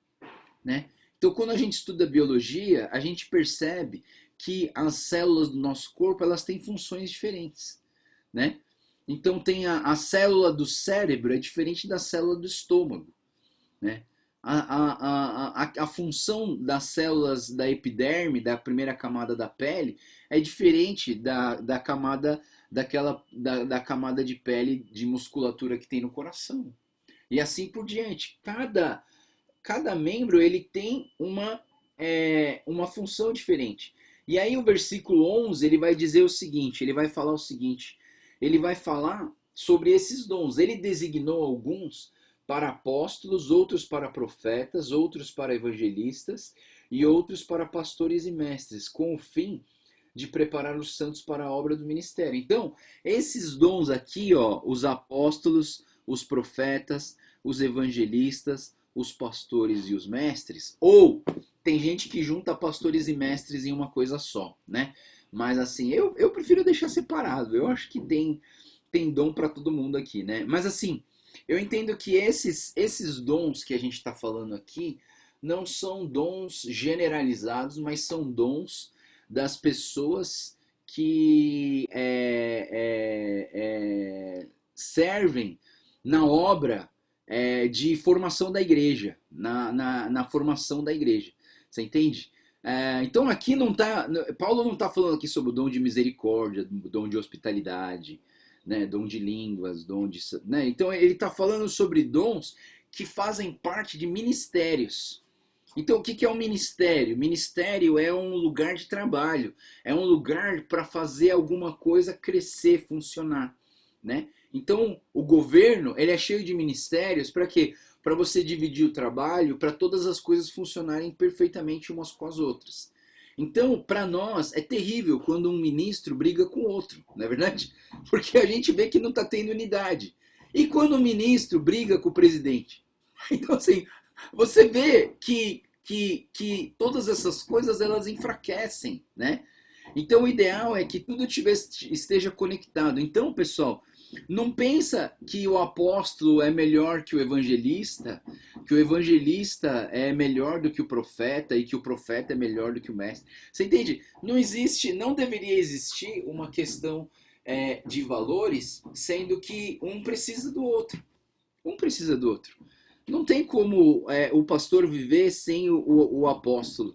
Speaker 1: né? Então, quando a gente estuda biologia, a gente percebe que as células do nosso corpo elas têm funções diferentes, né? Então, tem a célula do cérebro é diferente da célula do estômago, né? A função das células da epiderme, da primeira camada da pele, é diferente da camada da camada de pele de musculatura que tem no coração. E assim por diante. Cada membro ele tem uma função diferente. E aí o versículo 11 ele vai dizer o seguinte, ele vai falar o seguinte, ele vai falar sobre esses dons. Ele designou alguns para apóstolos, outros para profetas, outros para evangelistas e outros para pastores e mestres, com o fim de preparar os santos para a obra do ministério. Então, esses dons aqui, ó, os apóstolos, os profetas, os evangelistas, os pastores e os mestres, ou tem gente que junta pastores e mestres em uma coisa só, né? Mas assim, eu prefiro deixar separado. Eu acho que tem dom para todo mundo aqui, né? Mas assim, eu entendo que esses dons que a gente está falando aqui não são dons generalizados, mas são dons das pessoas que servem na obra de formação da igreja, na formação da igreja. Você entende? Então aqui não tá, Paulo não está falando aqui sobre o dom de misericórdia, o dom de hospitalidade, né, dom de línguas, dom de, né? Então ele está falando sobre dons que fazem parte de ministérios. Então o que é um ministério? Ministério é um lugar de trabalho, é um lugar para fazer alguma coisa crescer, funcionar, né? Então o governo ele é cheio de ministérios para quê? Para você dividir o trabalho, para todas as coisas funcionarem perfeitamente umas com as outras. Então, para nós, é terrível quando um ministro briga com outro, não é verdade? Porque a gente vê que não está tendo unidade. E quando um ministro briga com o presidente? Então, assim, você vê que todas essas coisas, elas enfraquecem, né? Então, o ideal é que tudo esteja conectado. Então, pessoal, não pensa que o apóstolo é melhor que o evangelista é melhor do que o profeta e que o profeta é melhor do que o mestre. Você entende? Não existe, não deveria existir uma questão de valores, sendo que um precisa do outro. Um precisa do outro. Não tem como o pastor viver sem o apóstolo.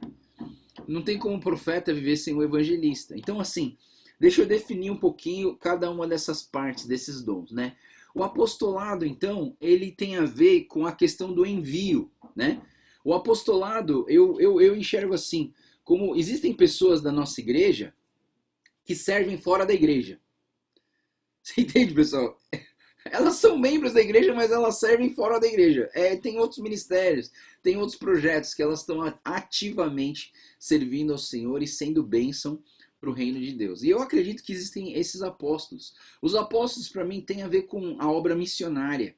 Speaker 1: Não tem como o profeta viver sem o evangelista. Então, assim, deixa eu definir um pouquinho cada uma dessas partes, desses dons, né? O apostolado, então, ele tem a ver com a questão do envio, né? O apostolado, eu enxergo assim, como existem pessoas da nossa igreja que servem fora da igreja. Você entende, pessoal? Elas são membros da igreja, mas elas servem fora da igreja. Tem outros ministérios, tem outros projetos que elas estão ativamente servindo ao Senhor e sendo bênção para o reino de Deus. E eu acredito que existem esses apóstolos. Os apóstolos, para mim, têm a ver com a obra missionária.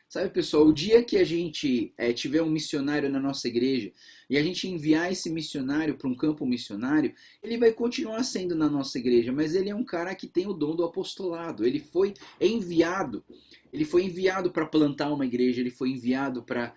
Speaker 1: Sabe, pessoal, o dia que a gente tiver um missionário na nossa igreja e a gente enviar esse missionário para um campo missionário, ele vai continuar sendo na nossa igreja, mas ele é um cara que tem o dom do apostolado. Ele foi enviado. Ele foi enviado para plantar uma igreja, ele foi enviado para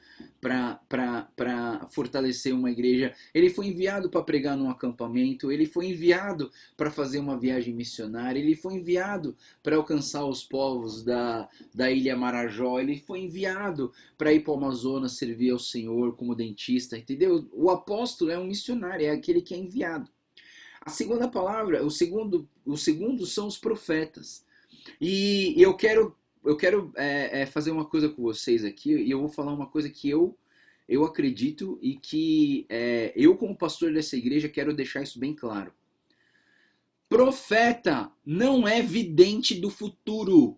Speaker 1: fortalecer uma igreja, ele foi enviado para pregar num acampamento, ele foi enviado para fazer uma viagem missionária, ele foi enviado para alcançar os povos da Ilha Marajó, ele foi enviado para ir para o Amazonas servir ao Senhor como dentista, entendeu? O apóstolo é um missionário, é aquele que é enviado. A segunda palavra, o segundo são os profetas. E eu quero fazer uma coisa com vocês aqui, e eu vou falar uma coisa que eu acredito e que eu, como pastor dessa igreja, quero deixar isso bem claro. Profeta não é vidente do futuro.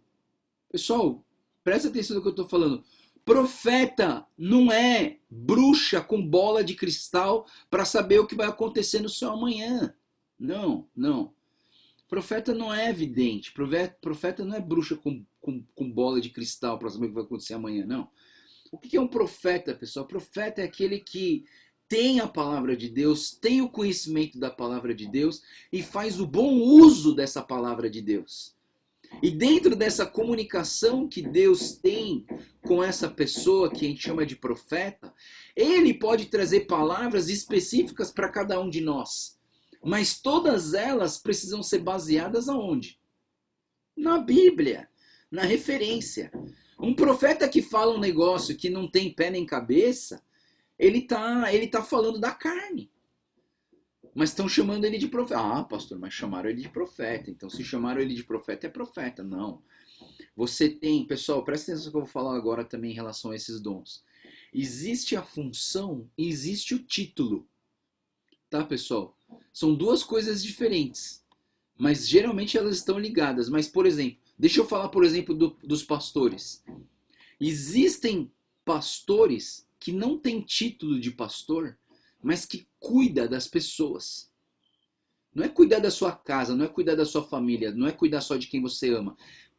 Speaker 1: Pessoal, presta atenção no que eu estou falando. Profeta não é bruxa com bola de cristal para saber o que vai acontecer no seu amanhã. Não, não. Profeta não é vidente. Profeta não é bruxa com bola de cristal para saber o que vai acontecer amanhã, não. O que é um profeta, pessoal? Profeta é aquele que tem a palavra de Deus, tem o conhecimento da palavra de Deus e faz o bom uso dessa palavra de Deus. E dentro dessa comunicação que Deus tem com essa pessoa que a gente chama de profeta, ele pode trazer palavras específicas para cada um de nós. Mas todas elas precisam ser baseadas aonde? Na Bíblia, na referência. Um profeta que fala um negócio que não tem pé nem cabeça, ele tá falando da carne. Mas estão chamando ele de profeta. Ah, pastor, mas chamaram ele de profeta. Então, se chamaram ele de profeta, é profeta. Não. Você tem... Pessoal, presta atenção que eu vou falar agora também em relação a esses dons. Existe a função e existe o título. Tá, pessoal? São duas coisas diferentes. Mas, geralmente, elas estão ligadas. Mas, por exemplo, deixa eu falar, por exemplo, dos pastores. Existem pastores que não têm título de pastor, mas que cuida das pessoas. Não é cuidar da sua casa, não é cuidar da sua família, não é cuidar só de quem você ama.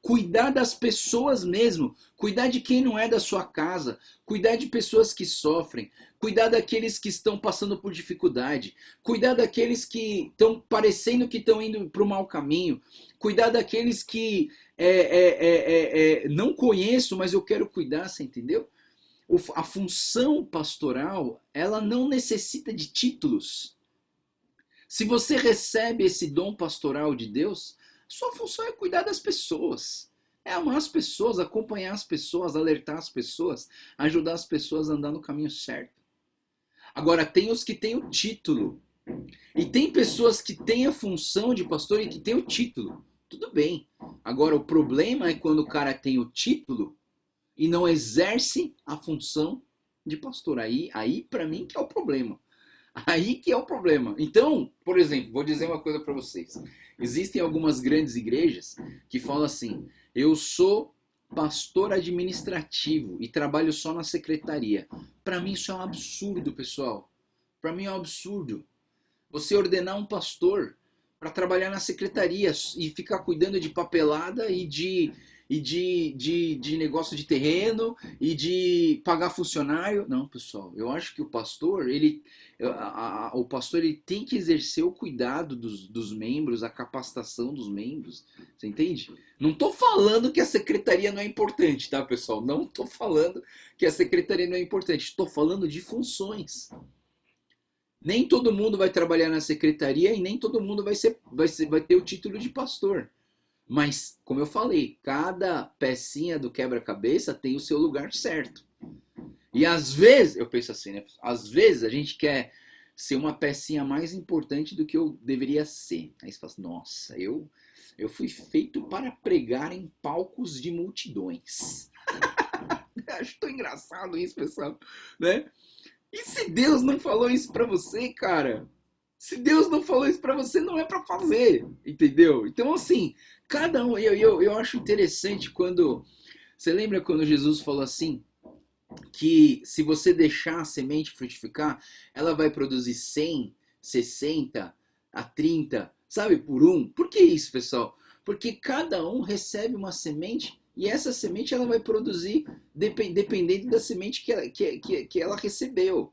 Speaker 1: cuidar das pessoas mesmo, cuidar de quem não é da sua casa, cuidar de pessoas que sofrem, cuidar daqueles que estão passando por dificuldade, cuidar daqueles que estão parecendo que estão indo para o mau caminho, cuidar daqueles que não conheço, mas eu quero cuidar, você entendeu? A função pastoral, ela não necessita de títulos. Se você recebe esse dom pastoral de Deus, sua função é cuidar das pessoas. É amar as pessoas, acompanhar as pessoas, alertar as pessoas, ajudar as pessoas a andar no caminho certo. Agora, tem os que têm o título. E tem pessoas que têm a função de pastor e que têm o título. Tudo bem. Agora, o problema é quando o cara tem o título e não exerce a função de pastor. Aí para mim, que é o problema. Aí que é o problema. Então, por exemplo, vou dizer uma coisa para vocês. Existem algumas grandes igrejas que falam assim: eu sou pastor administrativo e trabalho só na secretaria. Para mim isso é um absurdo, pessoal. Para mim é um absurdo. Você ordenar um pastor para trabalhar na secretaria e ficar cuidando de papelada e de negócio de terreno e de pagar funcionário. Não, pessoal, eu acho que o pastor, o pastor ele tem que exercer o cuidado dos membros, a capacitação dos membros. Você entende? Não estou falando que a secretaria não é importante, tá, pessoal? Não estou falando que a secretaria não é importante. Estou falando de funções. Nem todo mundo vai trabalhar na secretaria e nem todo mundo vai ter o título de pastor. Mas, como eu falei, cada pecinha do quebra-cabeça tem o seu lugar certo. E às vezes, eu penso assim, né? Às vezes a gente quer ser uma pecinha mais importante do que eu deveria ser. Aí você fala assim, nossa, eu fui feito para pregar em palcos de multidões. Acho tão engraçado isso, pessoal, né? E se Deus não falou isso pra você, cara? Se Deus não falou isso pra você, não é pra fazer, entendeu? Então, assim, cada um... Eu acho interessante quando... Você lembra quando Jesus falou assim? Que se você deixar a semente frutificar, ela vai produzir 100, 60, a 30, sabe, por um. Por que isso, pessoal? Porque cada um recebe uma semente e essa semente ela vai produzir dependendo da semente que ela recebeu.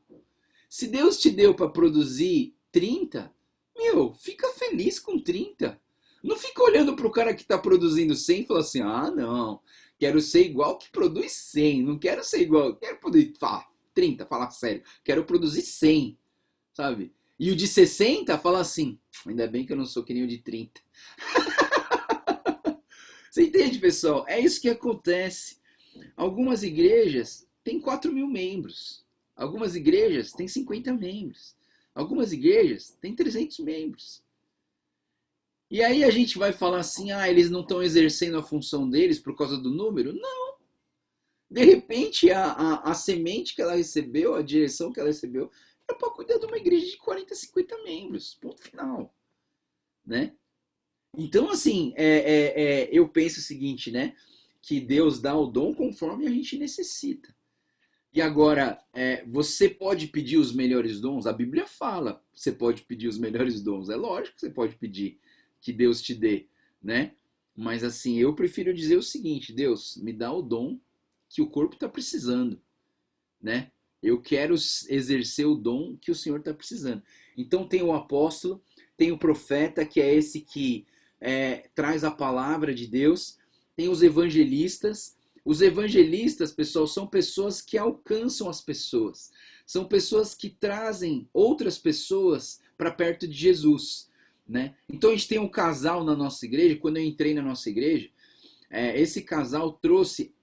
Speaker 1: Se Deus te deu para produzir 30, fica feliz com 30. Não fica olhando para o cara que está produzindo 100 e fala assim, ah, não, quero ser igual que produz 100, não quero ser igual, quero produzir 30, fala sério, quero produzir 100, sabe? E o de 60 fala assim, ainda bem que eu não sou que nem o de 30. Você entende, pessoal? É isso que acontece. Algumas igrejas têm 4.000 membros. Algumas igrejas têm 50 membros. Algumas igrejas têm 300 membros. E aí a gente vai falar assim, eles não estão exercendo a função deles por causa do número? Não. De repente, a semente que ela recebeu, a direção que ela recebeu, era para cuidar de uma igreja de 40, 50 membros. Ponto final. Né? Então, assim, eu penso o seguinte, né? Que Deus dá o dom conforme a gente necessita. E agora, você pode pedir os melhores dons? A Bíblia fala, você pode pedir os melhores dons. É lógico que você pode pedir que Deus te dê, né? Mas assim, eu prefiro dizer o seguinte, Deus, me dá o dom que o corpo está precisando, né? Eu quero exercer o dom que o Senhor está precisando. Então tem o apóstolo, tem o profeta, que é esse que traz a palavra de Deus, tem os evangelistas. Os evangelistas, pessoal, são pessoas que alcançam as pessoas. São pessoas que trazem outras pessoas para perto de Jesus, né? Então a gente tem um casal na nossa igreja. Quando eu entrei na nossa igreja, esse casal trouxe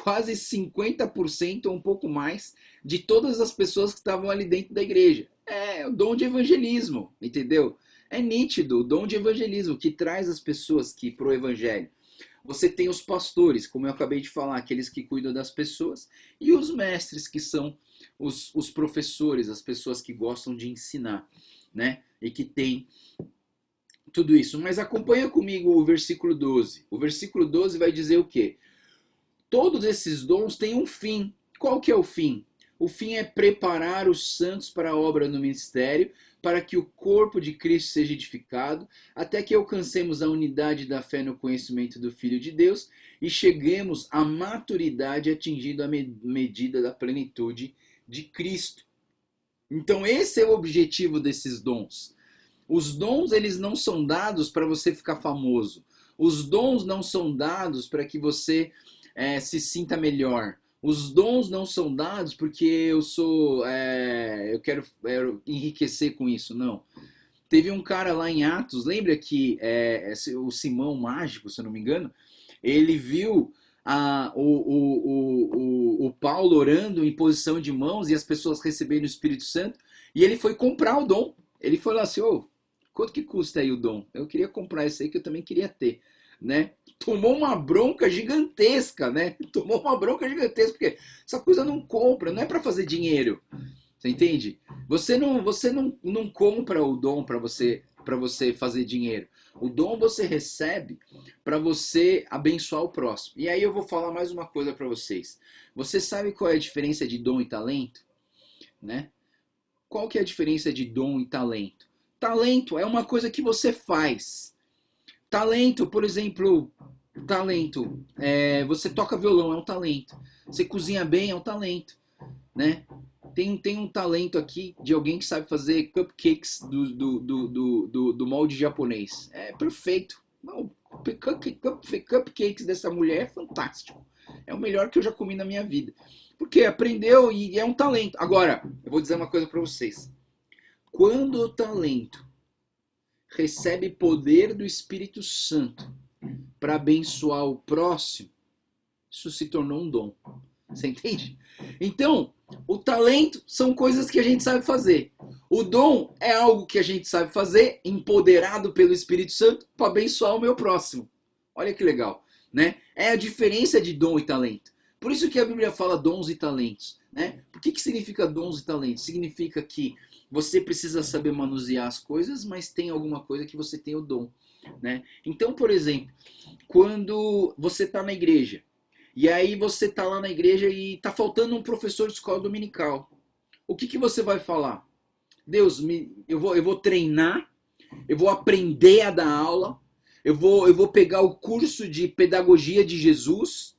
Speaker 1: quase 50% ou um pouco mais de todas as pessoas que estavam ali dentro da igreja. É o dom de evangelismo, entendeu? É nítido o dom de evangelismo que traz as pessoas para o evangelho. Você tem os pastores, como eu acabei de falar, aqueles que cuidam das pessoas, e os mestres, que são os professores, as pessoas que gostam de ensinar, né? E que tem tudo isso. Mas acompanha comigo o versículo 12. O versículo 12 vai dizer o quê? Todos esses dons têm um fim. Qual que é o fim? O fim é preparar os santos para a obra no ministério, para que o corpo de Cristo seja edificado, até que alcancemos a unidade da fé no conhecimento do Filho de Deus e cheguemos à maturidade atingindo a medida da plenitude de Cristo. Então esse é o objetivo desses dons. Os dons, eles não são dados para você ficar famoso. Os dons não são dados para que você se sinta melhor. Os dons não são dados porque eu quero enriquecer com isso, não. Teve um cara lá em Atos, lembra que o Simão Mágico, se eu não me engano, ele viu o Paulo orando em posição de mãos e as pessoas recebendo o Espírito Santo, e ele foi comprar o dom. Ele falou assim, quanto que custa aí o dom? Eu queria comprar isso aí que eu também queria ter, né? Tomou uma bronca gigantesca, né? Tomou uma bronca gigantesca, porque essa coisa não compra, não é para fazer dinheiro. Você entende? Você não compra o dom para você fazer dinheiro. O dom você recebe para você abençoar o próximo. E aí eu vou falar mais uma coisa para vocês. Você sabe qual é a diferença de dom e talento? Né? Qual que é a diferença de dom e talento? Talento é uma coisa que você faz. Talento, por exemplo, você toca violão, é um talento. Você cozinha bem, é um talento, né? Tem um talento aqui de alguém que sabe fazer cupcakes do molde japonês. É perfeito. Não, cupcakes dessa mulher é fantástico. É o melhor que eu já comi na minha vida. Porque aprendeu e é um talento. Agora, eu vou dizer uma coisa para vocês. Quando o talento recebe poder do Espírito Santo para abençoar o próximo, isso se tornou um dom. Você entende? Então, o talento são coisas que a gente sabe fazer. O dom é algo que a gente sabe fazer, empoderado pelo Espírito Santo, para abençoar o meu próximo. Olha que legal, né? É a diferença de dom e talento. Por isso que a Bíblia fala dons e talentos, né? Por que significa dons e talentos? Significa que você precisa saber manusear as coisas, mas tem alguma coisa que você tem o dom, né? Então, por exemplo, quando você está na igreja, e aí você está lá na igreja e está faltando um professor de escola dominical, o que você vai falar? Deus, eu vou treinar, eu vou aprender a dar aula, eu vou pegar o curso de pedagogia de Jesus,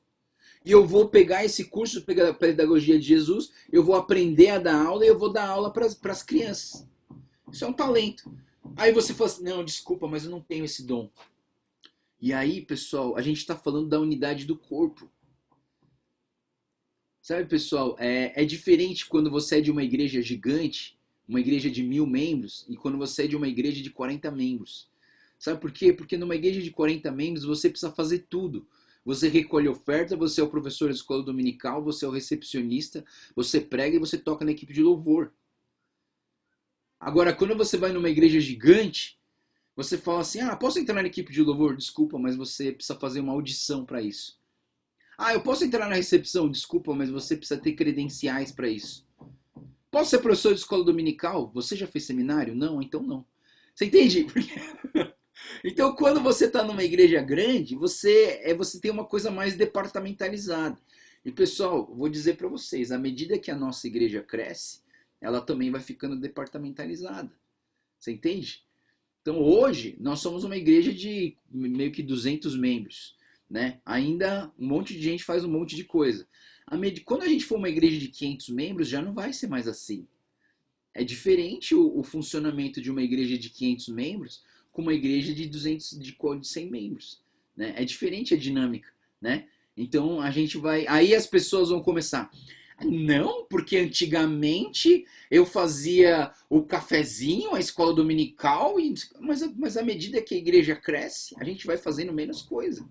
Speaker 1: e eu vou pegar esse curso de pedagogia de Jesus, eu vou aprender a dar aula e eu vou dar aula para as crianças. Isso é um talento. Aí você fala assim, não, desculpa, mas eu não tenho esse dom. E aí, pessoal, a gente está falando da unidade do corpo. Sabe, pessoal, é diferente quando você é de uma igreja gigante, uma igreja de 1000 membros, e quando você é de uma igreja de 40 membros. Sabe por quê? Porque numa igreja de 40 membros você precisa fazer tudo. Você recolhe oferta, você é o professor da escola dominical, você é o recepcionista, você prega e você toca na equipe de louvor. Agora, quando você vai numa igreja gigante, você fala assim, posso entrar na equipe de louvor? Desculpa, mas você precisa fazer uma audição para isso. Eu posso entrar na recepção? Desculpa, mas você precisa ter credenciais para isso. Posso ser professor de escola dominical? Você já fez seminário? Não, então não. Você entende? Então, quando você está numa igreja grande, você tem uma coisa mais departamentalizada. E, pessoal, vou dizer para vocês, à medida que a nossa igreja cresce, ela também vai ficando departamentalizada. Você entende? Então, hoje, nós somos uma igreja de meio que 200 membros. Né? Ainda um monte de gente faz um monte de coisa. Quando a gente for uma igreja de 500 membros, já não vai ser mais assim. É diferente o funcionamento de uma igreja de 500 membros com uma igreja de 100 membros. Né? É diferente a dinâmica. Né? Então a gente vai... Aí as pessoas vão começar... Não, porque antigamente eu fazia o cafezinho, a escola dominical, mas à medida que a igreja cresce, a gente vai fazendo menos coisa.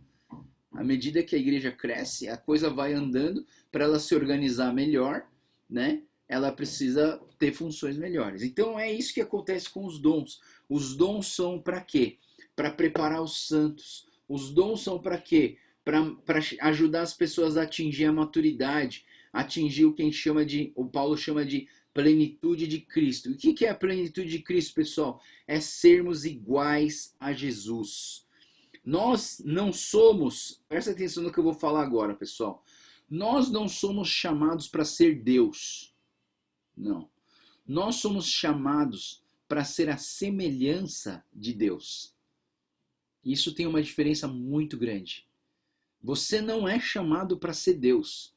Speaker 1: À medida que a igreja cresce, a coisa vai andando para ela se organizar melhor, né? Ela precisa ter funções melhores. Então é isso que acontece com os dons. Os dons são para quê? Para preparar os santos. Os dons são para quê? Para ajudar as pessoas a atingir a maturidade, atingir o que o Paulo chama de plenitude de Cristo. O que é a plenitude de Cristo, pessoal? É sermos iguais a Jesus. Nós não somos, presta atenção no que eu vou falar agora, pessoal. Nós não somos chamados para ser Deus. Não. Nós somos chamados para ser a semelhança de Deus. Isso tem uma diferença muito grande. Você não é chamado para ser Deus.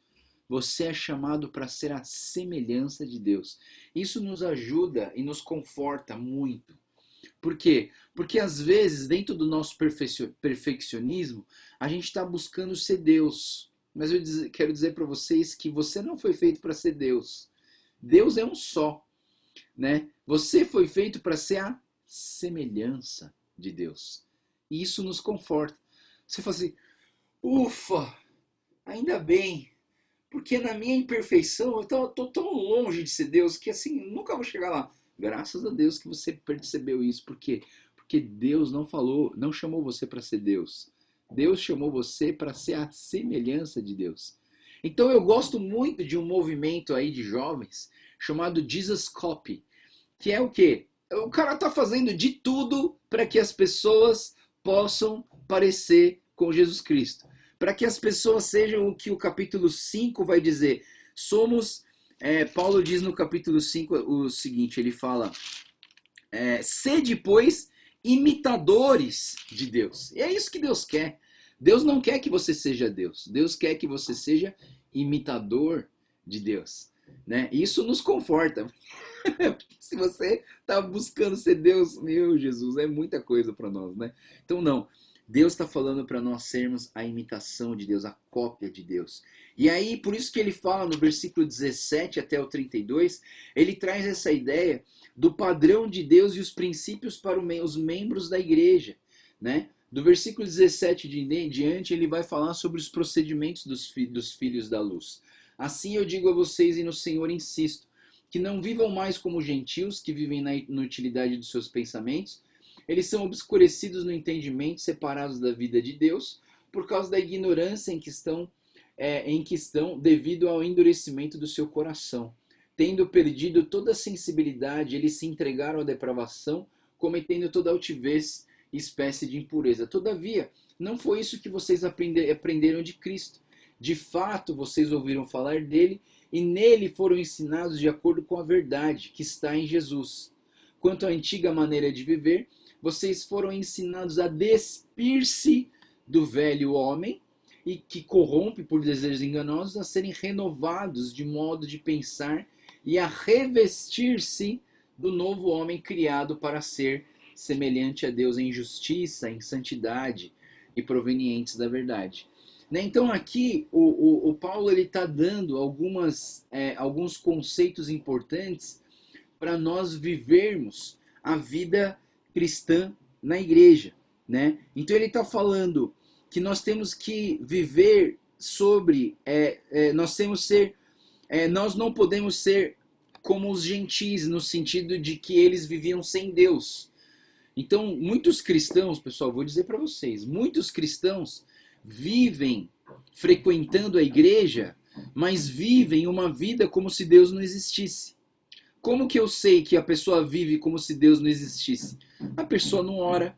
Speaker 1: Você é chamado para ser a semelhança de Deus. Isso nos ajuda e nos conforta muito. Por quê? Porque às vezes, dentro do nosso perfeccionismo, a gente está buscando ser Deus. Mas eu quero dizer para vocês que você não foi feito para ser Deus. Deus é um só, né? Você foi feito para ser a semelhança de Deus. E isso nos conforta. Você fala assim, ufa, ainda bem, porque na minha imperfeição eu tô tão longe de ser Deus que assim, nunca vou chegar lá. Graças a Deus que você percebeu isso. Por quê? Porque Deus não chamou você para ser Deus. Deus chamou você para ser a semelhança de Deus. Então eu gosto muito de um movimento aí de jovens chamado Jesus Copy, que é o quê? O cara tá fazendo de tudo para que as pessoas possam parecer com Jesus Cristo. Para que as pessoas sejam o que o capítulo 5 vai dizer. Paulo diz no capítulo 5 o seguinte, ele fala, sede, pois, imitadores de Deus. E é isso que Deus quer. Deus não quer que você seja Deus. Deus quer que você seja imitador de Deus. Né? Isso nos conforta. Se você está buscando ser Deus, meu Jesus, é muita coisa para nós, né? Então não, Deus está falando para nós sermos a imitação de Deus, a cópia de Deus. E aí, por isso que ele fala no versículo 17 até o 32, ele traz essa ideia do padrão de Deus e os princípios para os membros da igreja, né? Do versículo 17 de diante, ele vai falar sobre os procedimentos dos filhos da luz. Assim eu digo a vocês e no Senhor insisto, que não vivam mais como gentios que vivem na inutilidade dos seus pensamentos. Eles são obscurecidos no entendimento, separados da vida de Deus, por causa da ignorância em que estão devido ao endurecimento do seu coração. Tendo perdido toda a sensibilidade, eles se entregaram à depravação, cometendo toda altivez e espécie de impureza. Todavia, não foi isso que vocês aprenderam de Cristo. De fato, vocês ouviram falar dele e nele foram ensinados de acordo com a verdade que está em Jesus. Quanto à antiga maneira de viver, vocês foram ensinados a despir-se do velho homem e que corrompe por desejos enganosos, a serem renovados de modo de pensar e a revestir-se do novo homem criado para ser semelhante a Deus em justiça, em santidade e provenientes da verdade. Então aqui o Paulo está dando alguns conceitos importantes para nós vivermos a vida cristã na igreja. Né? Então ele está falando que nós temos que viver nós não podemos ser como os gentis, no sentido de que eles viviam sem Deus. Então muitos cristãos, pessoal, vou dizer para vocês, muitos cristãos vivem frequentando a igreja, mas vivem uma vida como se Deus não existisse. Como que eu sei que a pessoa vive como se Deus não existisse? A pessoa não ora,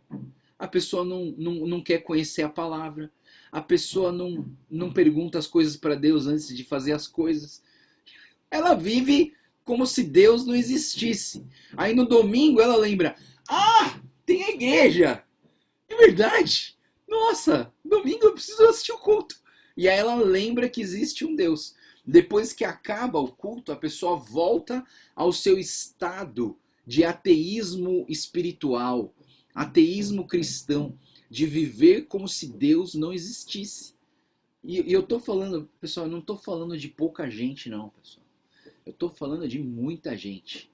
Speaker 1: a pessoa não quer conhecer a palavra, a pessoa não pergunta as coisas para Deus antes de fazer as coisas. Ela vive como se Deus não existisse. Aí no domingo ela lembra, tem a igreja, é verdade. Nossa, domingo eu preciso assistir o culto. E aí ela lembra que existe um Deus. Depois que acaba o culto, a pessoa volta ao seu estado de ateísmo espiritual, ateísmo cristão, de viver como se Deus não existisse. E eu tô falando, pessoal, eu não tô falando de pouca gente não, pessoal. Eu tô falando de muita gente.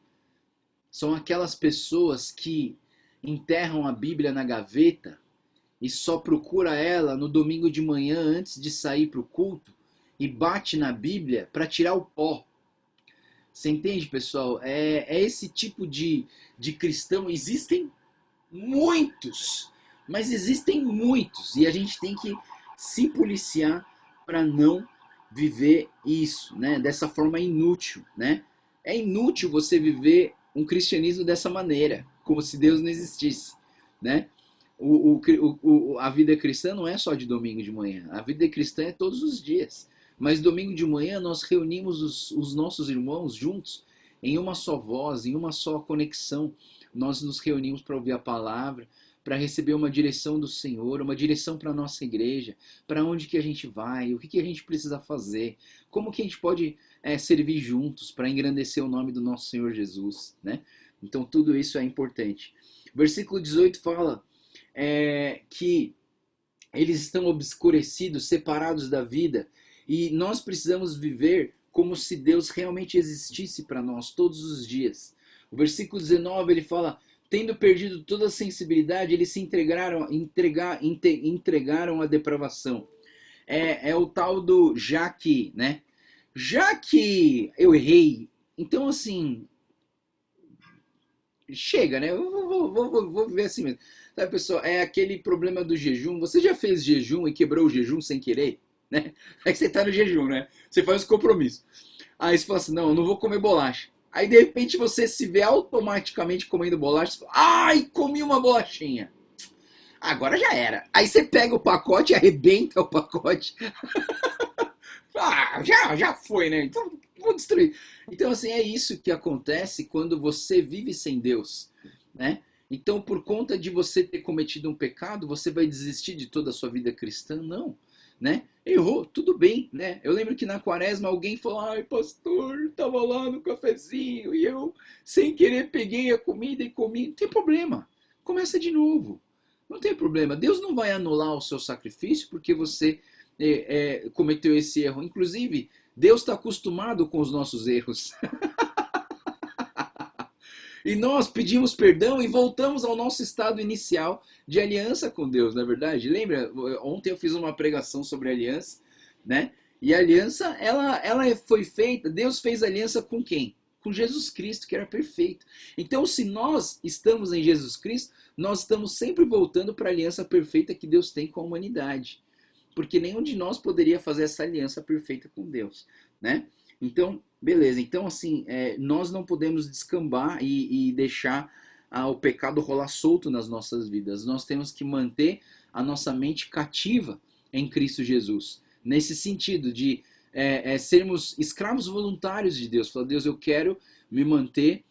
Speaker 1: São aquelas pessoas que enterram a Bíblia na gaveta e só procura ela no domingo de manhã antes de sair para o culto e bate na Bíblia para tirar o pó. Você entende, pessoal? É esse tipo de cristão. Existem muitos, mas existem muitos. E a gente tem que se policiar para não viver isso, né? Dessa forma inútil, né? É inútil você viver um cristianismo dessa maneira, como se Deus não existisse, né? A vida cristã não é só de domingo de manhã. A vida cristã é todos os dias. Mas domingo de manhã nós reunimos os nossos irmãos juntos em uma só voz, em uma só conexão, nós nos reunimos para ouvir a palavra, para receber uma direção do Senhor, uma direção para a nossa igreja, para onde que a gente vai, o que que a gente precisa fazer, como que a gente pode servir juntos para engrandecer o nome do nosso Senhor Jesus, né? Então tudo isso é importante. Versículo 18 fala que eles estão obscurecidos, separados da vida, e nós precisamos viver como se Deus realmente existisse para nós todos os dias. O versículo 19 ele fala: tendo perdido toda a sensibilidade, eles se entregaram à depravação. É o tal do já que, né? Já que eu errei, então assim, chega, né? Eu vou viver assim mesmo. Sabe, pessoal, é aquele problema do jejum. Você já fez jejum e quebrou o jejum sem querer? Né? Aí você tá no jejum, né? Você faz o compromisso. Aí você fala assim, não, eu não vou comer bolacha. Aí de repente você se vê automaticamente comendo bolacha. Você fala, ai, comi uma bolachinha. Agora já era. Aí você pega o pacote, arrebenta o pacote. Ah, já foi, né? Então vou destruir. Então assim, é isso que acontece quando você vive sem Deus, né? Então por conta de você ter cometido um pecado, você vai desistir de toda a sua vida cristã? Não, né? Errou, tudo bem, né? Eu lembro que na quaresma alguém falou, ai pastor, tava lá no cafezinho e eu sem querer peguei a comida e comi. Não tem problema, começa de novo. Não tem problema, Deus não vai anular o seu sacrifício porque você cometeu esse erro. Inclusive, Deus está acostumado com os nossos erros. E nós pedimos perdão e voltamos ao nosso estado inicial de aliança com Deus, não é verdade? Lembra? Ontem eu fiz uma pregação sobre aliança, né? E a aliança, ela foi feita, Deus fez aliança com quem? Com Jesus Cristo, que era perfeito. Então, se nós estamos em Jesus Cristo, nós estamos sempre voltando para a aliança perfeita que Deus tem com a humanidade. Porque nenhum de nós poderia fazer essa aliança perfeita com Deus, né? Então, beleza. Então, assim, nós não podemos descambar e deixar o pecado rolar solto nas nossas vidas. Nós temos que manter a nossa mente cativa em Cristo Jesus. Nesse sentido de sermos escravos voluntários de Deus. Falar, Deus, eu quero me manter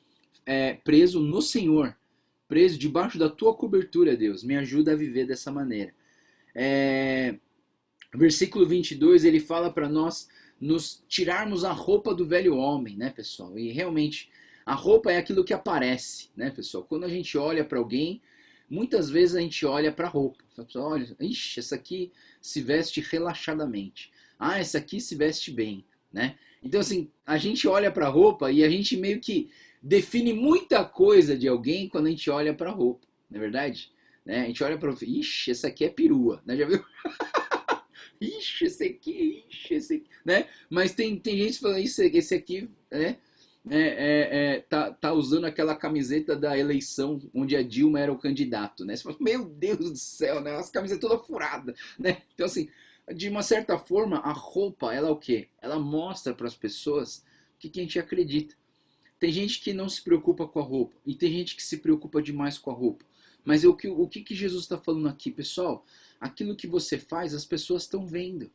Speaker 1: preso no Senhor. Preso debaixo da tua cobertura, Deus. Me ajuda a viver dessa maneira. Versículo 22, ele fala para nós nos tirarmos a roupa do velho homem, né, pessoal? E realmente, a roupa é aquilo que aparece, né, pessoal? Quando a gente olha para alguém, muitas vezes a gente olha para a roupa. Olha, ixi, essa aqui se veste relaxadamente. Ah, essa aqui se veste bem, né? Então, assim, a gente olha para a roupa e a gente meio que define muita coisa de alguém quando a gente olha para a roupa, não é verdade? Né? A gente olha para a roupa, ixi, essa aqui é perua, né? Já viu? Ixi, esse aqui, né? Mas tem gente que fala, esse aqui, né? Tá usando aquela camiseta da eleição onde a Dilma era o candidato, né? Você fala, meu Deus do céu, né? As camisetas toda furada, né? Então, assim, de uma certa forma, a roupa, ela é o quê? Ela mostra para as pessoas o que a gente acredita. Tem gente que não se preocupa com a roupa e tem gente que se preocupa demais com a roupa. Mas o que Jesus está falando aqui, pessoal? Aquilo que você faz, as pessoas estão vendo.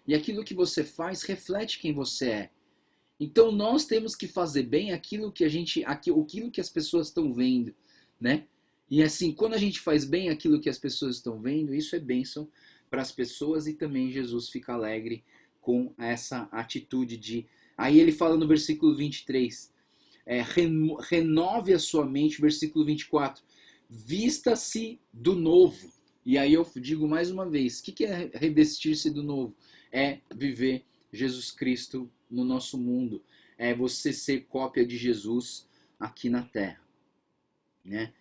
Speaker 1: E aquilo que você faz reflete quem você é. Então nós temos que fazer bem aquilo que as pessoas estão vendo, né? E assim, quando a gente faz bem aquilo que as pessoas estão vendo, isso é bênção para as pessoas e também Jesus fica alegre com essa atitude de... Aí ele fala no versículo 23, renove a sua mente, versículo 24, vista-se do novo. E aí eu digo mais uma vez, o que é revestir-se do novo? É viver Jesus Cristo no nosso mundo. É você ser cópia de Jesus aqui na Terra. Né?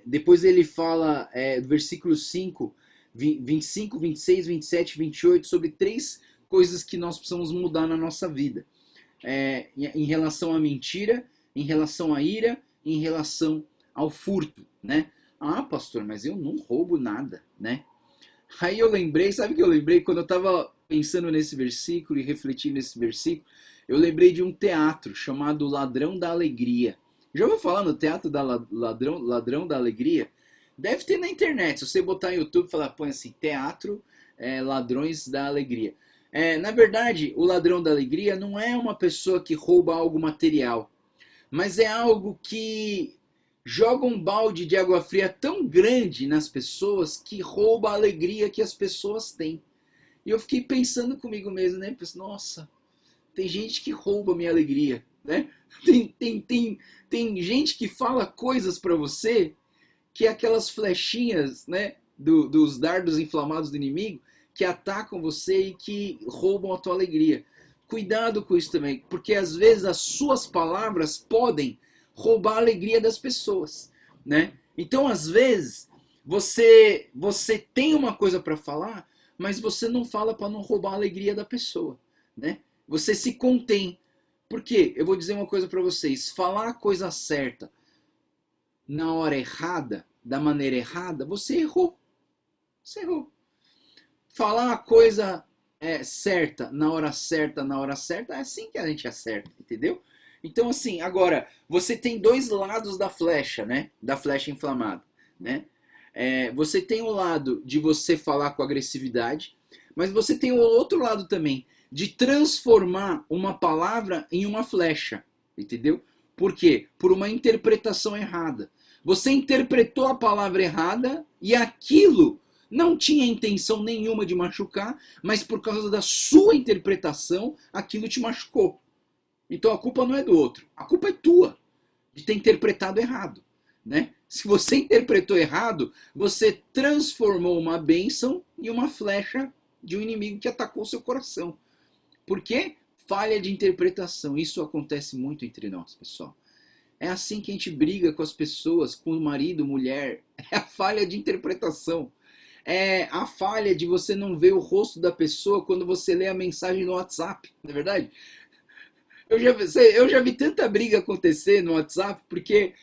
Speaker 1: Depois ele fala, versículo 5, 25, 26, 27, 28, sobre 3 coisas que nós precisamos mudar na nossa vida. Em relação à mentira, em relação à ira, em relação ao furto, né? Ah, pastor, mas eu não roubo nada, né? Aí eu lembrei, sabe o que eu lembrei? Quando eu estava pensando nesse versículo e refletindo nesse versículo, eu lembrei de um teatro chamado Ladrão da Alegria. Já ouviu falar no teatro da Ladrão da Alegria? Deve ter na internet, se você botar no YouTube e falar, põe assim, teatro Ladrões da Alegria. Na verdade, o ladrão da alegria não é uma pessoa que rouba algo material, mas é algo que joga um balde de água fria tão grande nas pessoas que rouba a alegria que as pessoas têm. E eu fiquei pensando comigo mesmo, né? Pensei, nossa, tem gente que rouba a minha alegria, né? Tem gente que fala coisas pra você que é aquelas flechinhas, né? Dos dardos inflamados do inimigo que atacam você e que roubam a tua alegria. Cuidado com isso também, porque às vezes as suas palavras podem roubar a alegria das pessoas, né? Então, às vezes, você tem uma coisa para falar, mas você não fala para não roubar a alegria da pessoa, né? Você se contém. Por quê? Eu vou dizer uma coisa para vocês. Falar a coisa certa na hora errada, da maneira errada, você errou. Você errou. Falar a coisa certa, na hora certa, é assim que a gente acerta, entendeu? Então, assim, agora, você tem dois lados da flecha, né? Da flecha inflamada, né? Você tem o lado de você falar com agressividade, mas você tem o outro lado também, de transformar uma palavra em uma flecha, entendeu? Por quê? Por uma interpretação errada. Você interpretou a palavra errada e aquilo não tinha intenção nenhuma de machucar, mas por causa da sua interpretação, aquilo te machucou. Então a culpa não é do outro, a culpa é tua, de ter interpretado errado, né? Se você interpretou errado, você transformou uma bênção em uma flecha de um inimigo que atacou seu coração. Por quê? Falha de interpretação. Isso acontece muito entre nós, pessoal. É assim que a gente briga com as pessoas, com o marido, mulher. É a falha de interpretação. É a falha de você não ver o rosto da pessoa quando você lê a mensagem no WhatsApp, não é verdade? Eu já vi tanta briga acontecer no WhatsApp, porque,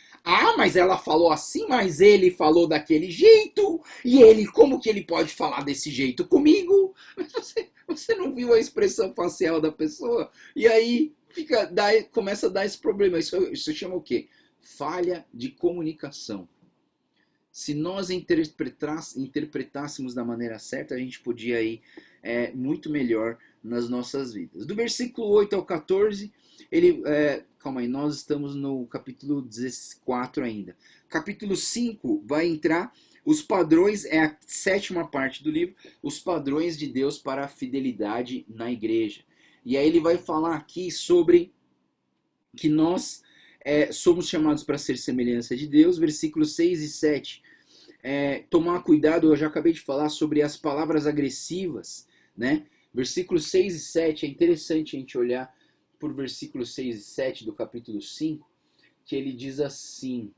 Speaker 1: mas ela falou assim, mas ele falou daquele jeito, e ele, como que ele pode falar desse jeito comigo? Mas você não viu a expressão facial da pessoa? E aí começa a dar esse problema. Isso chama o quê? Falha de comunicação. Se nós interpretássemos da maneira certa, a gente podia ir muito melhor nas nossas vidas. Do versículo 8 ao 14, calma aí, nós estamos no capítulo 14 ainda. Capítulo 5 vai entrar os padrões, é a 7ª parte do livro, os padrões de Deus para a fidelidade na igreja. E aí ele vai falar aqui sobre que nós somos chamados para ser semelhança de Deus, versículos 6 e 7. Tomar cuidado, eu já acabei de falar sobre as palavras agressivas, né? Versículos 6 e 7, é interessante a gente olhar por versículos 6 e 7 do capítulo 5, que ele diz assim,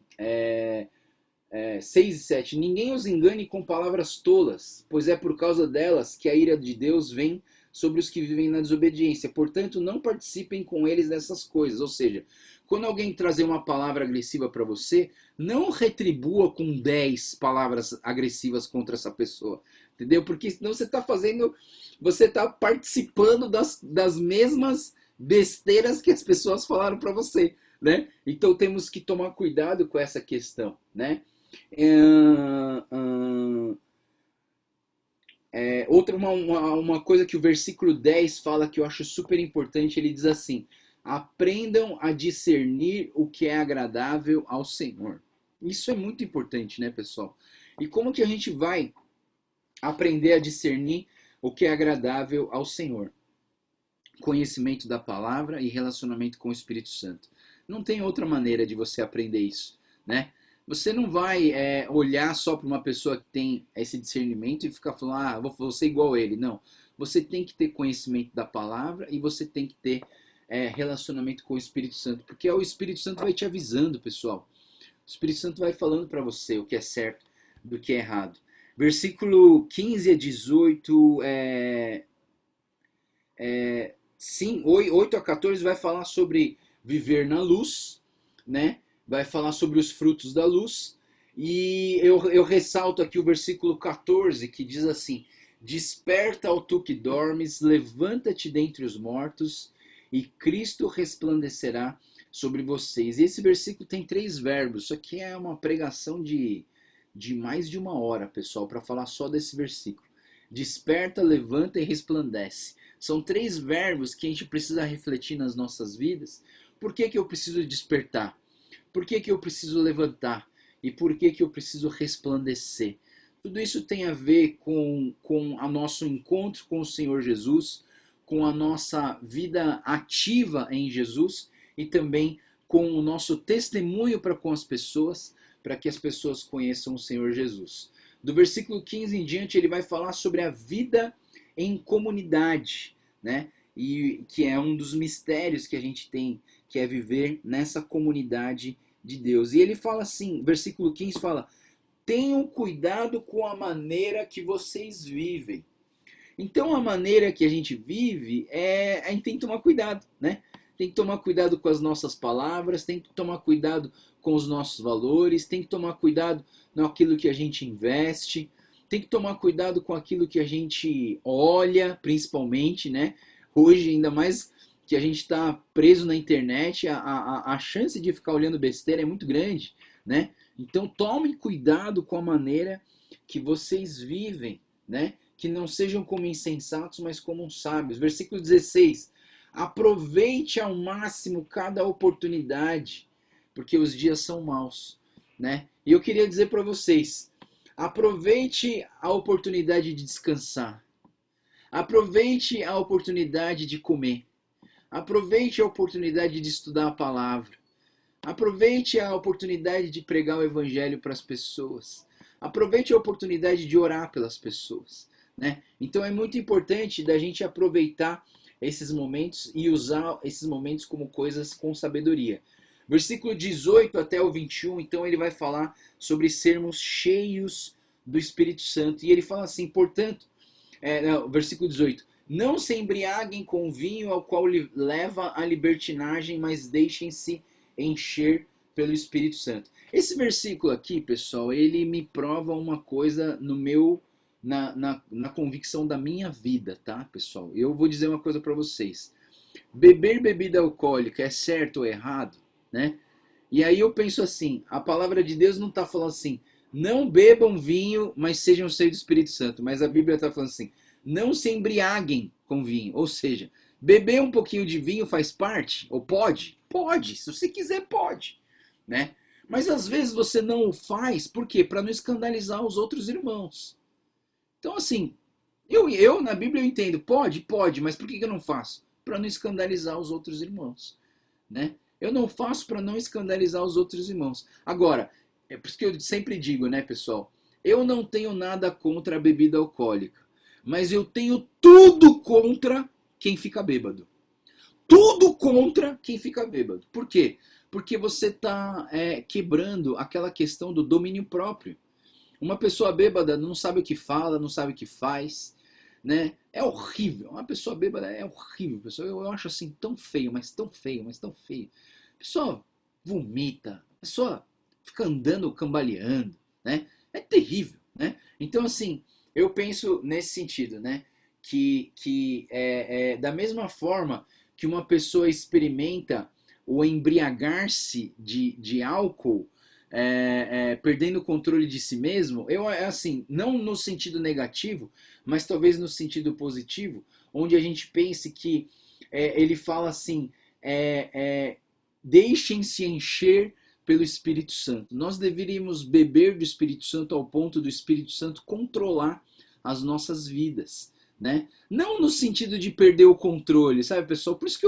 Speaker 1: 6 e 7, ninguém os engane com palavras tolas, pois é por causa delas que a ira de Deus vem sobre os que vivem na desobediência. Portanto, não participem com eles dessas coisas. Ou seja, quando alguém trazer uma palavra agressiva para você, não retribua com 10 palavras agressivas contra essa pessoa. Entendeu? Porque senão você está participando das mesmas besteiras que as pessoas falaram para você, né? Então temos que tomar cuidado com essa questão, né? Uma coisa que o versículo 10 fala que eu acho super importante, ele diz assim, aprendam a discernir o que é agradável ao Senhor. Isso é muito importante, né, pessoal? E como que a gente vai aprender a discernir o que é agradável ao Senhor? Conhecimento da palavra e relacionamento com o Espírito Santo. Não tem outra maneira de você aprender isso, né? Você não vai olhar só para uma pessoa que tem esse discernimento e ficar falando, vou ser igual a ele. Não. Você tem que ter conhecimento da palavra e você tem que ter relacionamento com o Espírito Santo. Porque o Espírito Santo vai te avisando, pessoal. O Espírito Santo vai falando para você o que é certo do que é errado. Versículo 15 a 18, 8 a 14 vai falar sobre viver na luz, né? Vai falar sobre os frutos da luz. E eu ressalto aqui o versículo 14, que diz assim, desperta, ó tu que dormes, levanta-te dentre os mortos, e Cristo resplandecerá sobre vocês. E esse versículo tem 3 verbos. Isso aqui é uma pregação de mais de 1 hora, pessoal, para falar só desse versículo. Desperta, levanta e resplandece. São 3 verbos que a gente precisa refletir nas nossas vidas. Por que eu preciso despertar? Por que eu preciso levantar? E por que eu preciso resplandecer? Tudo isso tem a ver com o nosso encontro com o Senhor Jesus, com a nossa vida ativa em Jesus e também com o nosso testemunho para com as pessoas, para que as pessoas conheçam o Senhor Jesus. Do versículo 15 em diante, ele vai falar sobre a vida em comunidade, né? E que é um dos mistérios que a gente tem, que é viver nessa comunidade de Deus. E ele fala assim, versículo 15 fala: tenham cuidado com a maneira que vocês vivem. Então a maneira que a gente vive, a gente tem que tomar cuidado, né? Tem que tomar cuidado com as nossas palavras, tem que tomar cuidado com os nossos valores, tem que tomar cuidado naquilo que a gente investe, tem que tomar cuidado com aquilo que a gente olha, principalmente, né? Hoje, ainda mais que a gente está preso na internet, a chance de ficar olhando besteira é muito grande, né? Então tomem cuidado com a maneira que vocês vivem, né? Que não sejam como insensatos, mas como sábios. Versículo 16. Aproveite ao máximo cada oportunidade, porque os dias são maus, né? E eu queria dizer para vocês, aproveite a oportunidade de descansar. Aproveite a oportunidade de comer. Aproveite a oportunidade de estudar a palavra. Aproveite a oportunidade de pregar o evangelho para as pessoas. Aproveite a oportunidade de orar pelas pessoas, né? Então é muito importante da gente aproveitar esses momentos e usar esses momentos como coisas com sabedoria. Versículo 18 até o 21, então ele vai falar sobre sermos cheios do Espírito Santo. E ele fala assim, portanto, versículo 18, não se embriaguem com vinho ao qual leva a libertinagem, mas deixem-se encher pelo Espírito Santo. Esse versículo aqui, pessoal, ele me prova uma coisa no meu, na convicção da minha vida, tá, pessoal? Eu vou dizer uma coisa para vocês. Beber bebida alcoólica é certo ou errado, né? E aí eu penso assim, a palavra de Deus não está falando assim, não bebam vinho, mas sejam cheios do Espírito Santo. Mas a Bíblia está falando assim, não se embriaguem com vinho. Ou seja, beber um pouquinho de vinho faz parte? Ou pode? Pode. Se você quiser, pode, né? Mas às vezes você não o faz, por quê? Para não escandalizar os outros irmãos. Então assim, eu na Bíblia eu entendo, pode, mas por que eu não faço? Para não escandalizar os outros irmãos, né? Eu não faço para não escandalizar os outros irmãos. Agora, é por isso que eu sempre digo, né, pessoal? Eu não tenho nada contra a bebida alcoólica, mas eu tenho tudo contra quem fica bêbado. Tudo contra quem fica bêbado. Por quê? Porque você está quebrando aquela questão do domínio próprio. Uma pessoa bêbada não sabe o que fala, não sabe o que faz, né? É horrível. Uma pessoa bêbada é horrível, pessoal. Eu acho assim tão feio, mas tão feio, mas tão feio. A pessoa vomita, a pessoa fica andando, cambaleando, né? É terrível, né? Então assim, eu penso nesse sentido, né? Que da mesma forma que uma pessoa experimenta o embriagar-se de álcool, perdendo o controle de si mesmo, assim, não no sentido negativo, mas talvez no sentido positivo, onde a gente pense que ele fala assim, deixem-se encher pelo Espírito Santo. Nós deveríamos beber do Espírito Santo ao ponto do Espírito Santo controlar as nossas vidas, né? Não no sentido de perder o controle, sabe, pessoal? Por isso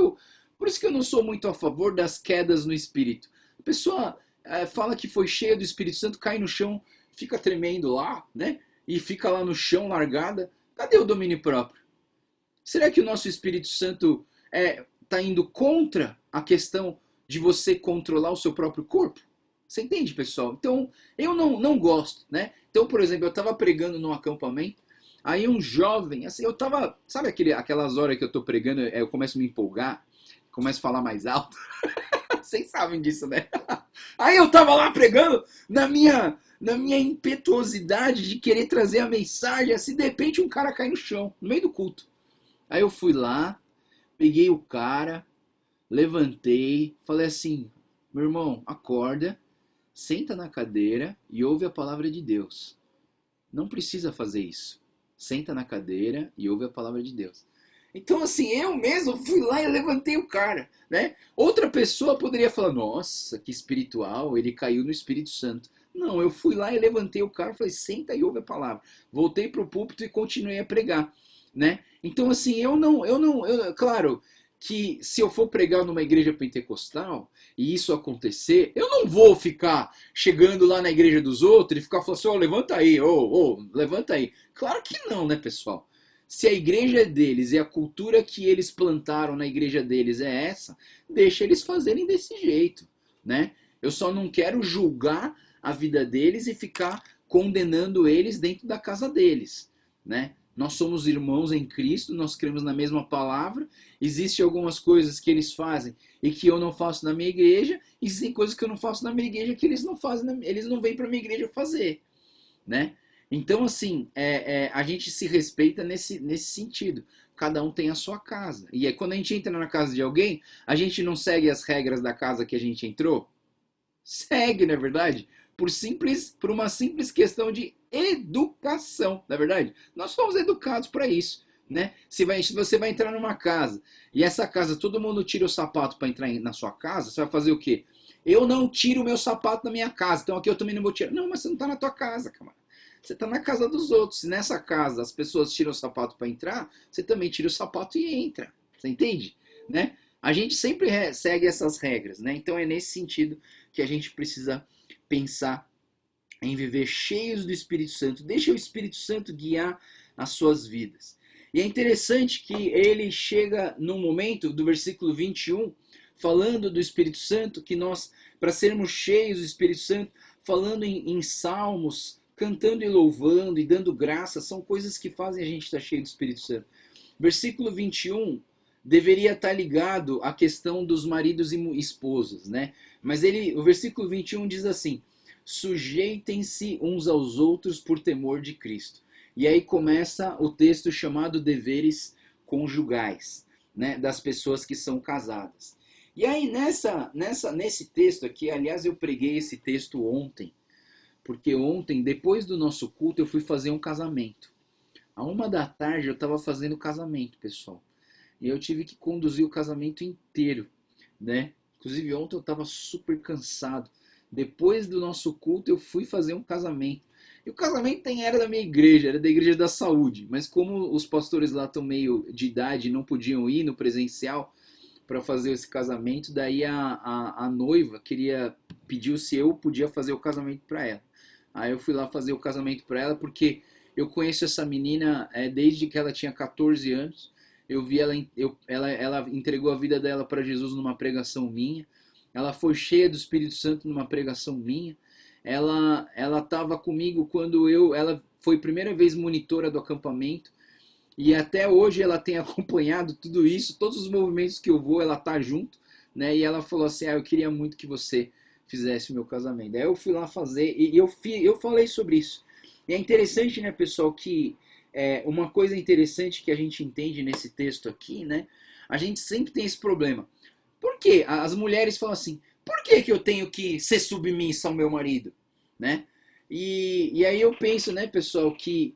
Speaker 1: que eu não sou muito a favor das quedas no Espírito. A pessoa fala que foi cheia do Espírito Santo, cai no chão, fica tremendo lá, né? E fica lá no chão largada. Cadê o domínio próprio? Será que o nosso Espírito Santo está indo contra a questão de você controlar o seu próprio corpo? Você entende, pessoal? Então, eu não gosto, né? Então, por exemplo, eu estava pregando num acampamento, aí um jovem, assim, eu estava, sabe aquelas horas que eu estou pregando, eu começo a me empolgar, começo a falar mais alto? Vocês sabem disso, né? Aí eu tava lá pregando na minha impetuosidade de querer trazer a mensagem, assim, de repente um cara cai no chão, no meio do culto. Aí eu fui lá, peguei o cara, levantei, falei assim, meu irmão, acorda, senta na cadeira e ouve a palavra de Deus. Não precisa fazer isso. senta na cadeira e ouve a palavra de Deus. Então, assim, eu mesmo fui lá e levantei o cara, né? Outra pessoa poderia falar, nossa, que espiritual, ele caiu no Espírito Santo. Não, eu fui lá e levantei o cara, falei, senta e ouve a palavra. Voltei pro púlpito e continuei a pregar, né? Então, assim, claro que se eu for pregar numa igreja pentecostal e isso acontecer, eu não vou ficar chegando lá na igreja dos outros e ficar falando assim, levanta aí, levanta aí. Claro que não, né, pessoal? Se a igreja é deles e a cultura que eles plantaram na igreja deles é essa, deixa eles fazerem desse jeito, né? Eu só não quero julgar a vida deles e ficar condenando eles dentro da casa deles, né? Nós somos irmãos em Cristo, nós cremos na mesma palavra. Existem algumas coisas que eles fazem e que eu não faço na minha igreja. Existem coisas que eu não faço na minha igreja que eles não fazem, eles não vêm para minha igreja fazer, né? Então, assim, a gente se respeita nesse sentido. Cada um tem a sua casa. E aí, quando a gente entra na casa de alguém, a gente não segue as regras da casa que a gente entrou? Segue, não é verdade? Por uma simples questão de educação, não é verdade? Nós somos educados para isso, né? Se você vai entrar numa casa e essa casa todo mundo tira o sapato para entrar na sua casa, você vai fazer o quê? Eu não tiro o meu sapato na minha casa, então aqui eu também não vou tirar. Não, mas você não está na tua casa, camarada. Você está na casa dos outros. Se nessa casa as pessoas tiram o sapato para entrar, você também tira o sapato e entra. Você entende? Né? A gente sempre segue essas regras, né? Então é nesse sentido que a gente precisa pensar em viver cheios do Espírito Santo. Deixa o Espírito Santo guiar as suas vidas. E é interessante que ele chega num momento do versículo 21, falando do Espírito Santo, que nós, para sermos cheios do Espírito Santo, falando em salmos, cantando e louvando e dando graça, são coisas que fazem a gente estar cheio do Espírito Santo. Versículo 21 deveria estar ligado à questão dos maridos e esposas, né? Mas o versículo 21 diz assim: sujeitem-se uns aos outros por temor de Cristo. E aí começa o texto chamado deveres conjugais, né, das pessoas que são casadas. E aí nesse texto aqui, aliás, eu preguei esse texto ontem, porque ontem, depois do nosso culto, eu fui fazer um casamento. À 1 da tarde eu estava fazendo o casamento, pessoal. E eu tive que conduzir o casamento inteiro, né? Inclusive ontem eu estava super cansado. Depois do nosso culto eu fui fazer um casamento. E o casamento era da minha igreja, era da igreja da saúde. Mas como os pastores lá estão meio de idade e não podiam ir no presencial para fazer esse casamento, daí a noiva pediu se eu podia fazer o casamento para ela. Aí eu fui lá fazer o casamento para ela porque eu conheço essa menina desde que ela tinha 14 anos. Eu vi ela entregou a vida dela para Jesus numa pregação minha. Ela foi cheia do Espírito Santo numa pregação minha. Ela estava comigo quando ela foi a primeira vez monitora do acampamento. E até hoje ela tem acompanhado tudo isso, todos os movimentos que eu vou, ela tá junto, né? E ela falou assim: eu queria muito que você fizesse o meu casamento. Aí eu fui lá fazer e eu falei sobre isso. E é interessante, né, pessoal, que uma coisa interessante que a gente entende nesse texto aqui, né? A gente sempre tem esse problema. Por quê? As mulheres falam assim: por que eu tenho que ser submissa ao meu marido, né? E aí eu penso, né, pessoal, que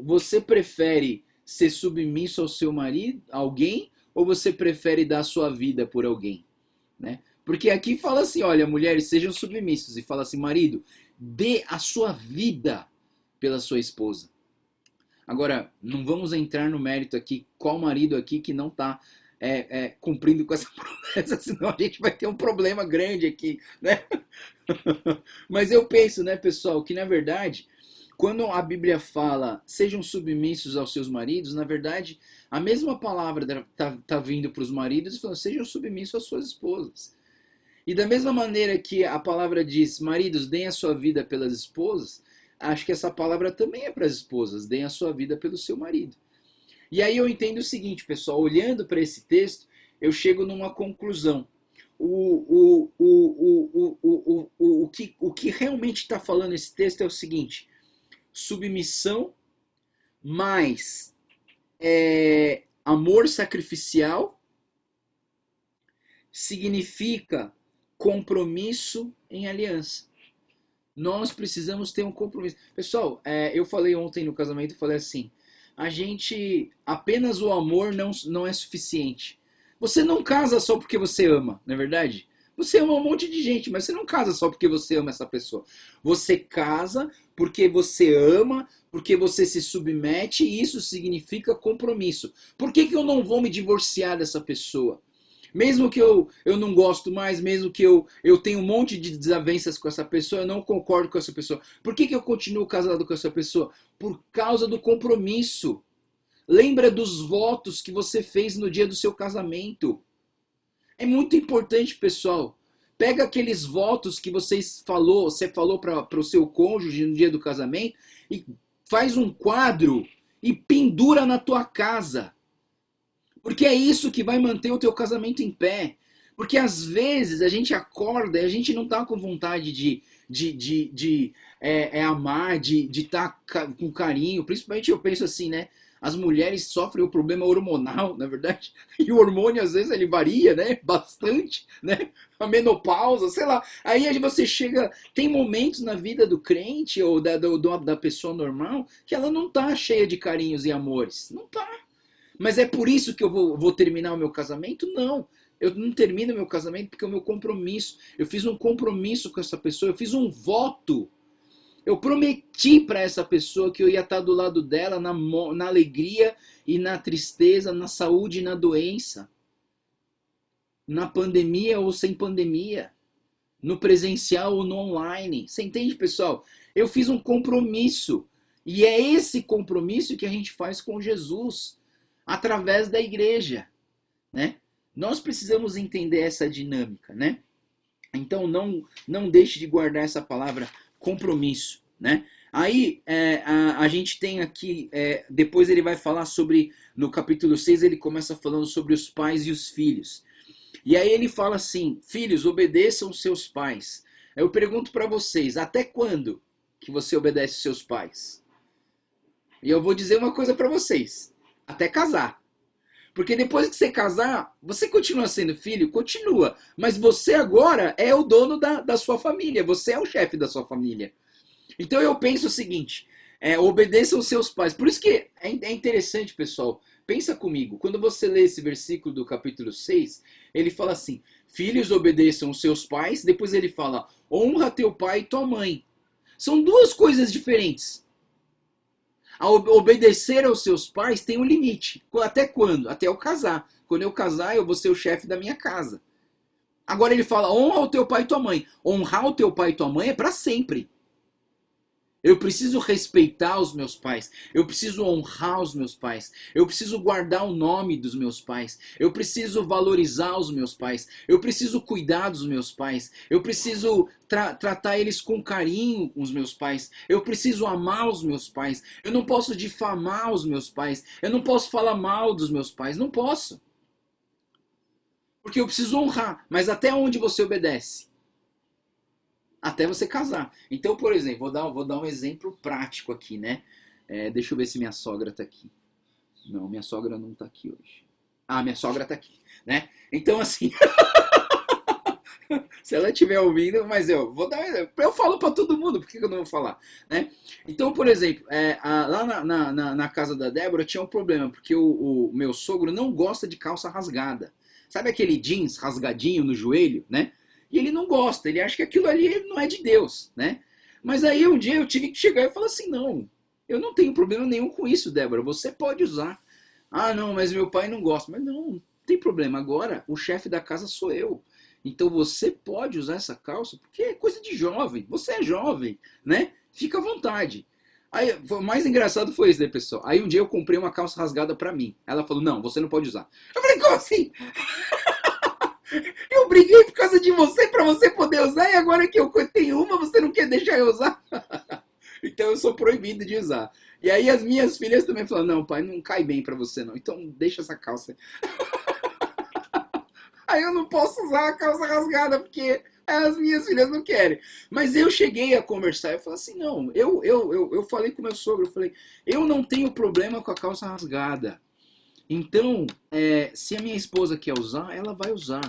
Speaker 1: você prefere ser submisso ao seu marido, alguém, ou você prefere dar a sua vida por alguém, né? Porque aqui fala assim, olha, mulheres, sejam submissos, e fala assim, marido, dê a sua vida pela sua esposa. Agora, não vamos entrar no mérito aqui, qual marido aqui que não está cumprindo com essa promessa, senão a gente vai ter um problema grande aqui, né? Mas eu penso, né, pessoal, que na verdade, quando a Bíblia fala sejam submissos aos seus maridos, na verdade, a mesma palavra tá vindo para os maridos e falando sejam submissos às suas esposas. E da mesma maneira que a palavra diz, maridos, deem a sua vida pelas esposas, acho que essa palavra também é para as esposas, deem a sua vida pelo seu marido. E aí eu entendo o seguinte, pessoal, olhando para esse texto, eu chego numa conclusão. O que realmente está falando esse texto é o seguinte: submissão mais amor sacrificial significa compromisso em aliança. Nós precisamos ter um compromisso. Pessoal, eu falei ontem no casamento, eu falei assim, apenas o amor não é suficiente. Você não casa só porque você ama, não é verdade? Você ama um monte de gente, mas você não casa só porque você ama essa pessoa. Você casa porque você ama, porque você se submete e isso significa compromisso. Por que que eu não vou me divorciar dessa pessoa? Mesmo que eu não gosto mais, mesmo que eu tenha um monte de desavenças com essa pessoa, eu não concordo com essa pessoa. Por que que eu continuo casado com essa pessoa? Por causa do compromisso. Lembra dos votos que você fez no dia do seu casamento. É muito importante, pessoal. Pega aqueles votos que você falou para o seu cônjuge no dia do casamento e faz um quadro e pendura na tua casa. Porque é isso que vai manter o teu casamento em pé. Porque às vezes a gente acorda e a gente não tá com vontade de amar, de estar com carinho. Principalmente eu penso assim, né? As mulheres sofrem o problema hormonal, na verdade. E o hormônio às vezes ele varia, né? Bastante, né? A menopausa, sei lá. Aí você chega. Tem momentos na vida do crente ou da pessoa normal que ela não tá cheia de carinhos e amores. Não tá. Mas é por isso que eu vou terminar o meu casamento? Não. Eu não termino o meu casamento porque é o meu compromisso. Eu fiz um compromisso com essa pessoa, eu fiz um voto. Eu prometi para essa pessoa que eu ia estar do lado dela na alegria e na tristeza, na saúde e na doença. Na pandemia ou sem pandemia. No presencial ou no online. Você entende, pessoal? Eu fiz um compromisso. E é esse compromisso que a gente faz com Jesus através da igreja, né? Nós precisamos entender essa dinâmica, né? Então não deixe de guardar essa palavra compromisso, né? Aí a gente tem aqui, depois ele vai falar sobre, no capítulo 6 ele começa falando sobre os pais e os filhos. E aí ele fala assim, filhos, obedeçam seus pais. Eu pergunto para vocês, até quando que você obedece seus pais? E eu vou dizer uma coisa para vocês, até casar. Porque depois que você casar, você continua sendo filho? Continua. Mas você agora é o dono da sua família. Você é o chefe da sua família. Então eu penso o seguinte: obedeçam os seus pais. Por isso que é interessante, pessoal. Pensa comigo. Quando você lê esse versículo do capítulo 6, ele fala assim: filhos, obedeçam os seus pais. Depois ele fala: honra teu pai e tua mãe. São duas coisas diferentes. A obedecer aos seus pais tem um limite. Até quando? Até eu casar. Quando eu casar, eu vou ser o chefe da minha casa. Agora ele fala, honra o teu pai e tua mãe. Honrar o teu pai e tua mãe é para sempre. Eu preciso respeitar os meus pais. Eu preciso honrar os meus pais. Eu preciso guardar o nome dos meus pais. Eu preciso valorizar os meus pais. Eu preciso cuidar dos meus pais. Eu preciso tratar eles com carinho, com os meus pais. Eu preciso amar os meus pais. Eu não posso difamar os meus pais. Eu não posso falar mal dos meus pais. Não posso. Porque eu preciso honrar. Mas até onde você obedece? Até você casar. Então, por exemplo, vou dar um exemplo prático aqui, né? Deixa eu ver se minha sogra tá aqui. Não, minha sogra não tá aqui hoje. Ah, minha sogra tá aqui, né? Então, assim, se ela estiver ouvindo, mas eu vou dar um exemplo. Eu falo para todo mundo, por que eu não vou falar, né? Então, por exemplo, lá na casa da Débora tinha um problema, porque o meu sogro não gosta de calça rasgada. Sabe aquele jeans rasgadinho no joelho, né? E ele não gosta, ele acha que aquilo ali não é de Deus, né? Mas aí um dia eu tive que chegar e falar assim, não, eu não tenho problema nenhum com isso, Débora, você pode usar. Ah, não, mas meu pai não gosta. Mas não tem problema, agora o chefe da casa sou eu. Então você pode usar essa calça, porque é coisa de jovem, você é jovem, né? Fica à vontade. Aí, o mais engraçado foi isso, né, pessoal? Aí um dia eu comprei uma calça rasgada pra mim. Ela falou, não, você não pode usar. Eu falei, como assim? Eu briguei por causa de você para você poder usar e agora que eu tenho uma, você não quer deixar eu usar? Então eu sou proibido de usar. E aí as minhas filhas também falam, não, pai, não cai bem para você não. Então deixa essa calça. Aí eu não posso usar a calça rasgada porque as minhas filhas não querem. Mas eu cheguei a conversar, eu falei assim, não, eu falei com meu sogro, eu falei, eu não tenho problema com a calça rasgada. Então, se a minha esposa quer usar, ela vai usar.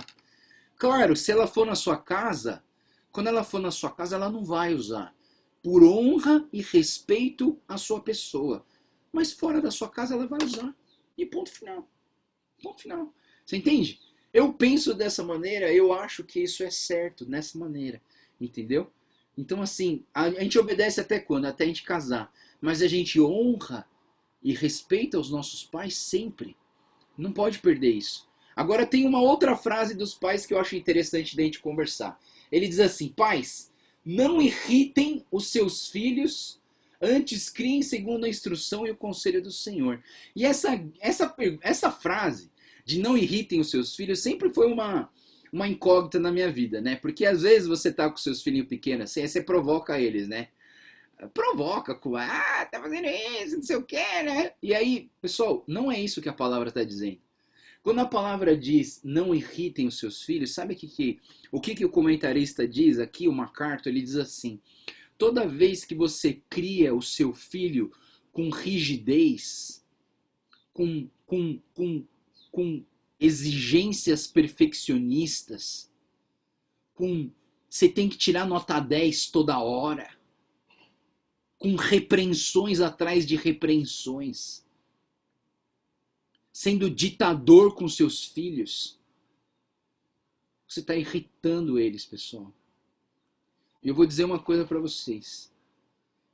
Speaker 1: Claro, se ela for na sua casa, quando ela for na sua casa, ela não vai usar. por honra e respeito à sua pessoa. Mas fora da sua casa ela vai usar. E ponto final. Ponto final. Você entende? Eu penso dessa maneira, eu acho que isso é certo, dessa maneira. Entendeu? Então, assim, a gente obedece até quando? Até a gente casar. Mas a gente honra e respeita os nossos pais sempre. Não pode perder isso. Agora tem uma outra frase dos pais que eu acho interessante da gente conversar. Ele diz assim: pais, não irritem os seus filhos, antes criem segundo a instrução e o conselho do Senhor. E essa frase de não irritem os seus filhos sempre foi uma incógnita na minha vida, né? Porque às vezes você tá com seus filhinhos pequenos assim, aí você provoca eles, né? Provoca, tá fazendo isso, não sei o que, né? E aí, pessoal, não é isso que a palavra está dizendo. Quando a palavra diz não irritem os seus filhos, sabe o que o comentarista diz aqui, o MacArthur, ele diz assim: toda vez que você cria o seu filho com rigidez, com exigências perfeccionistas, você tem que tirar nota 10 toda hora, com repreensões atrás de repreensões, sendo ditador com seus filhos, você está irritando eles, pessoal. E eu vou dizer uma coisa para vocês: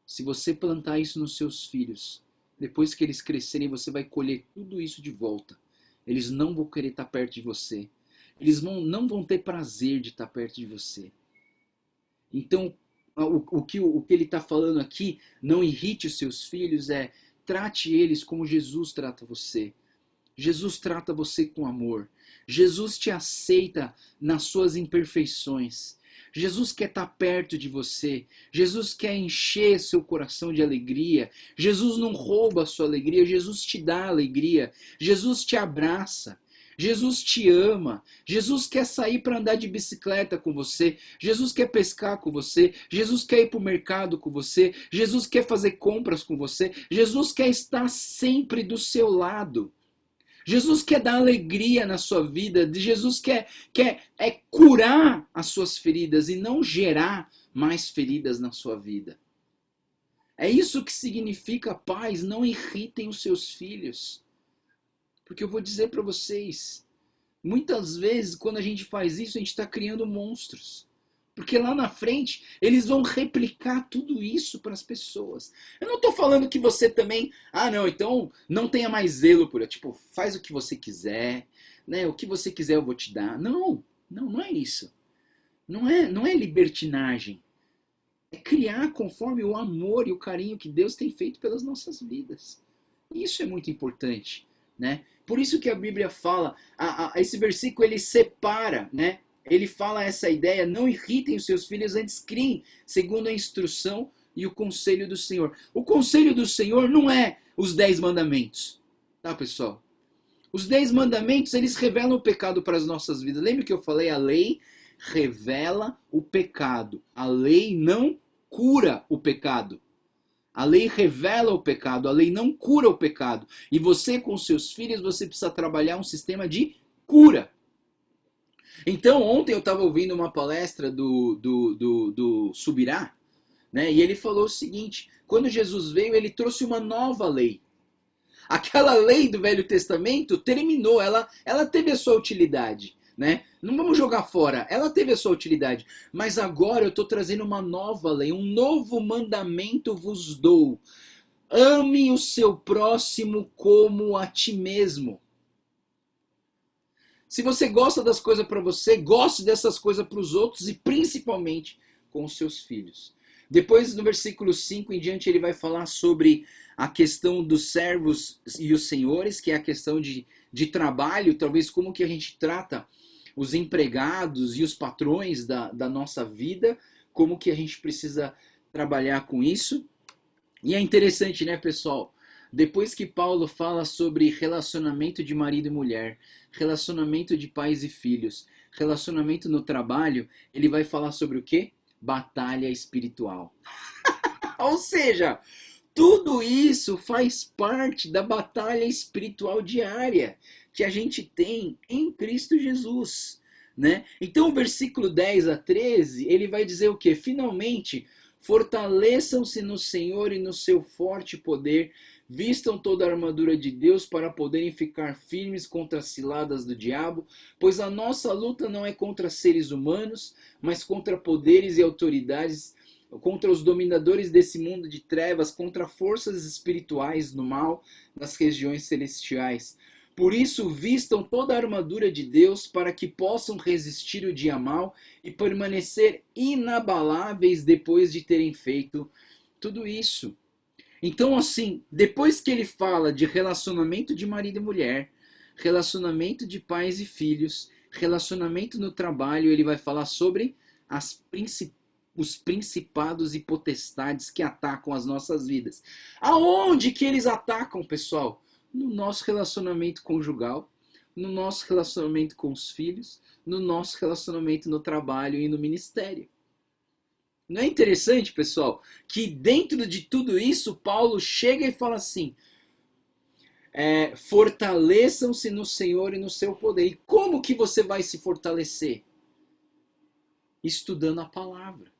Speaker 1: se você plantar isso nos seus filhos, depois que eles crescerem, você vai colher tudo isso de volta. Eles não vão querer estar perto de você. Eles não vão ter prazer de estar perto de você. Então, o que ele está falando aqui, não irrite os seus filhos, trate eles como Jesus trata você. Jesus trata você com amor. Jesus te aceita nas suas imperfeições. Jesus quer estar perto de você. Jesus quer encher seu coração de alegria. Jesus não rouba a sua alegria. Jesus te dá alegria. Jesus te abraça. Jesus te ama. Jesus quer sair para andar de bicicleta com você. Jesus quer pescar com você. Jesus quer ir para o mercado com você. Jesus quer fazer compras com você. Jesus quer estar sempre do seu lado. Jesus quer dar alegria na sua vida. Jesus quer curar as suas feridas e não gerar mais feridas na sua vida. É isso que significa, pais, não irritem os seus filhos. Porque eu vou dizer para vocês, muitas vezes quando a gente faz isso, a gente está criando monstros. Porque lá na frente, eles vão replicar tudo isso para as pessoas. Eu não estou falando que você também, não, então não tenha mais zelo por, tipo, faz o que você quiser, né? O que você quiser eu vou te dar. Não é isso. Não é libertinagem. É criar conforme o amor e o carinho que Deus tem feito pelas nossas vidas. Isso é muito importante, né? Por isso que a Bíblia fala, esse versículo ele separa, né? Ele fala essa ideia: não irritem os seus filhos, antes criem segundo a instrução e o conselho do Senhor. O conselho do Senhor não é os 10 mandamentos, tá, pessoal? Os 10 mandamentos, eles revelam o pecado para as nossas vidas. Lembra que eu falei? A lei revela o pecado. A lei não cura o pecado. A lei revela o pecado, a lei não cura o pecado. E você, com seus filhos, você precisa trabalhar um sistema de cura. Então, ontem eu estava ouvindo uma palestra do Subirá, né? E ele falou o seguinte: quando Jesus veio, ele trouxe uma nova lei. Aquela lei do Velho Testamento terminou, ela teve a sua utilidade, né? Não vamos jogar fora, ela teve a sua utilidade. Mas agora eu estou trazendo uma nova lei, um novo mandamento vos dou. Ame o seu próximo como a ti mesmo. Se você gosta das coisas para você, goste dessas coisas para os outros e principalmente com os seus filhos. Depois, no versículo 5 em diante, ele vai falar sobre a questão dos servos e os senhores, que é a questão de trabalho, talvez como que a gente trata os empregados e os patrões da nossa vida, como que a gente precisa trabalhar com isso. E é interessante, né, pessoal? Depois que Paulo fala sobre relacionamento de marido e mulher, relacionamento de pais e filhos, relacionamento no trabalho, ele vai falar sobre o quê? Batalha espiritual. Ou seja, tudo isso faz parte da batalha espiritual diária que a gente tem em Cristo Jesus, né? Então o versículo 10 a 13, ele vai dizer o quê? Finalmente, Fortaleçam-se no Senhor e no seu forte poder. Vistam toda a armadura de Deus para poderem ficar firmes contra as ciladas do diabo, pois a nossa luta não é contra seres humanos, mas contra poderes e autoridades, contra os dominadores desse mundo de trevas, contra forças espirituais no mal nas regiões celestiais. Por isso, vistam toda a armadura de Deus para que possam resistir o dia mau e permanecer inabaláveis depois de terem feito tudo isso. Então, assim, depois que ele fala de relacionamento de marido e mulher, relacionamento de pais e filhos, relacionamento no trabalho, ele vai falar sobre os principados e potestades que atacam as nossas vidas. Aonde que eles atacam, pessoal? No nosso relacionamento conjugal, no nosso relacionamento com os filhos, no nosso relacionamento no trabalho e no ministério. Não é interessante, pessoal, que dentro de tudo isso, Paulo chega e fala assim, fortaleçam-se no Senhor e no seu poder. E como que você vai se fortalecer? Estudando a palavra,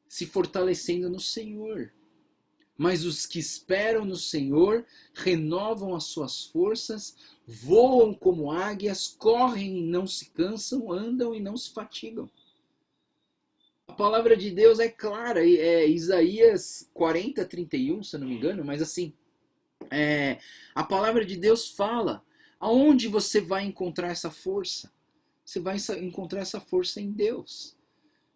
Speaker 1: se fortalecendo no Senhor. Mas os que esperam no Senhor renovam as suas forças, voam como águias, correm e não se cansam, andam e não se fatigam. A palavra de Deus é clara, é Isaías 40:31, se eu não me engano, mas assim, a palavra de Deus fala aonde você vai encontrar essa força. Você vai encontrar essa força em Deus.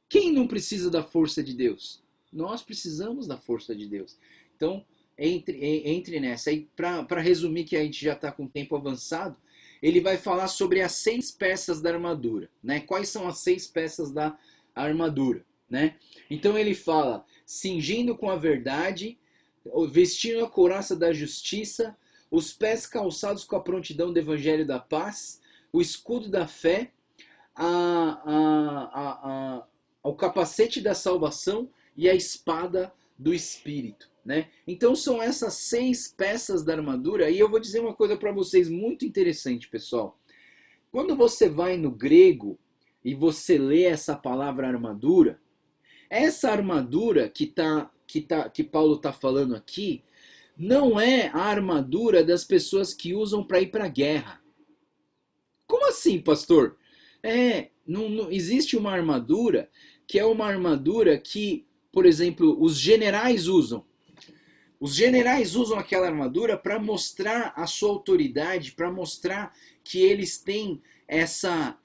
Speaker 1: Quem não precisa da força de Deus? Nós precisamos da força de Deus. Então, entre nessa. E para resumir, que a gente já está com o tempo avançado, ele vai falar sobre as 6 peças da armadura. Né? Quais são as 6 peças da armadura? Né? Então ele fala, cingindo com a verdade, vestindo a couraça da justiça, os pés calçados com a prontidão do evangelho da paz, o escudo da fé, o capacete da salvação e a espada do Espírito. Né? Então são essas 6 peças da armadura, e eu vou dizer uma coisa para vocês muito interessante, pessoal. Quando você vai no grego e você lê essa palavra armadura, essa armadura que Paulo está falando aqui, não é a armadura das pessoas que usam para ir para a guerra. Como assim, pastor? Não existe uma armadura que é uma armadura que, por exemplo, os generais usam. Os generais usam aquela armadura para mostrar a sua autoridade, para mostrar que eles têm essa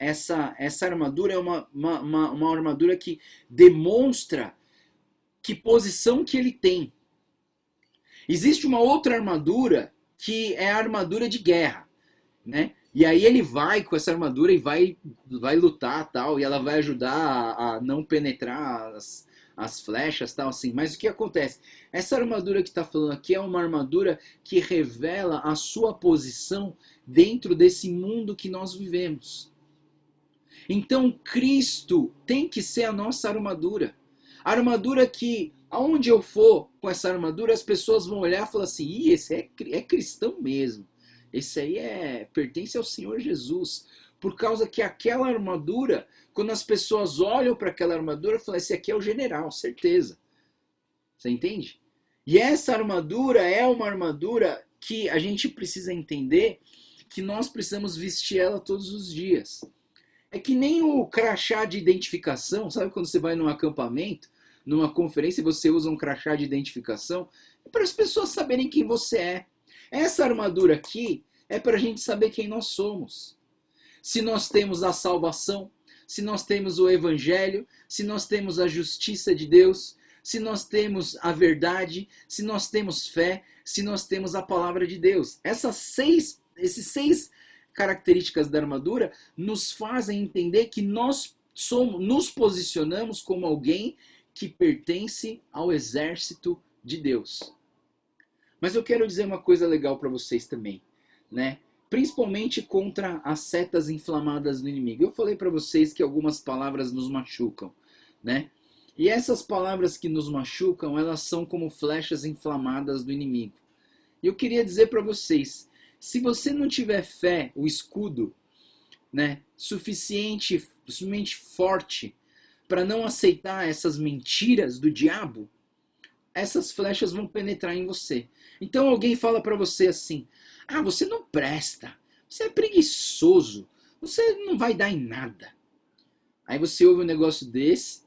Speaker 1: armadura, é uma armadura que demonstra que posição que ele tem. Existe uma outra armadura que é a armadura de guerra, né? E aí ele vai com essa armadura e vai lutar, tal, e ela vai ajudar a não penetrar as flechas, tal, assim. Mas o que acontece? Essa armadura que está falando aqui é uma armadura que revela a sua posição dentro desse mundo que nós vivemos. Então Cristo tem que ser a nossa armadura. A armadura que, aonde eu for com essa armadura, as pessoas vão olhar e falar assim, esse é cristão mesmo. Esse aí pertence ao Senhor Jesus. Por causa que aquela armadura, quando as pessoas olham para aquela armadura, falam, esse aqui é o general, certeza. Você entende? E essa armadura é uma armadura que a gente precisa entender que nós precisamos vestir ela todos os dias. É que nem o crachá de identificação, sabe quando você vai num acampamento, numa conferência e você usa um crachá de identificação? É para as pessoas saberem quem você é. Essa armadura aqui é para a gente saber quem nós somos. Se nós temos a salvação, se nós temos o evangelho, se nós temos a justiça de Deus, se nós temos a verdade, se nós temos fé, se nós temos a palavra de Deus. Esses 6 características da armadura nos fazem entender que nós nos posicionamos como alguém que pertence ao exército de Deus. Mas eu quero dizer uma coisa legal para vocês também, né? Principalmente contra as setas inflamadas do inimigo. Eu falei para vocês que algumas palavras nos machucam, né? E essas palavras que nos machucam, elas são como flechas inflamadas do inimigo. E eu queria dizer para vocês, se você não tiver fé, o escudo, né, suficientemente forte para não aceitar essas mentiras do diabo, essas flechas vão penetrar em você. Então alguém fala para você assim: ah, você não presta, você é preguiçoso, você não vai dar em nada. Aí você ouve um negócio desse,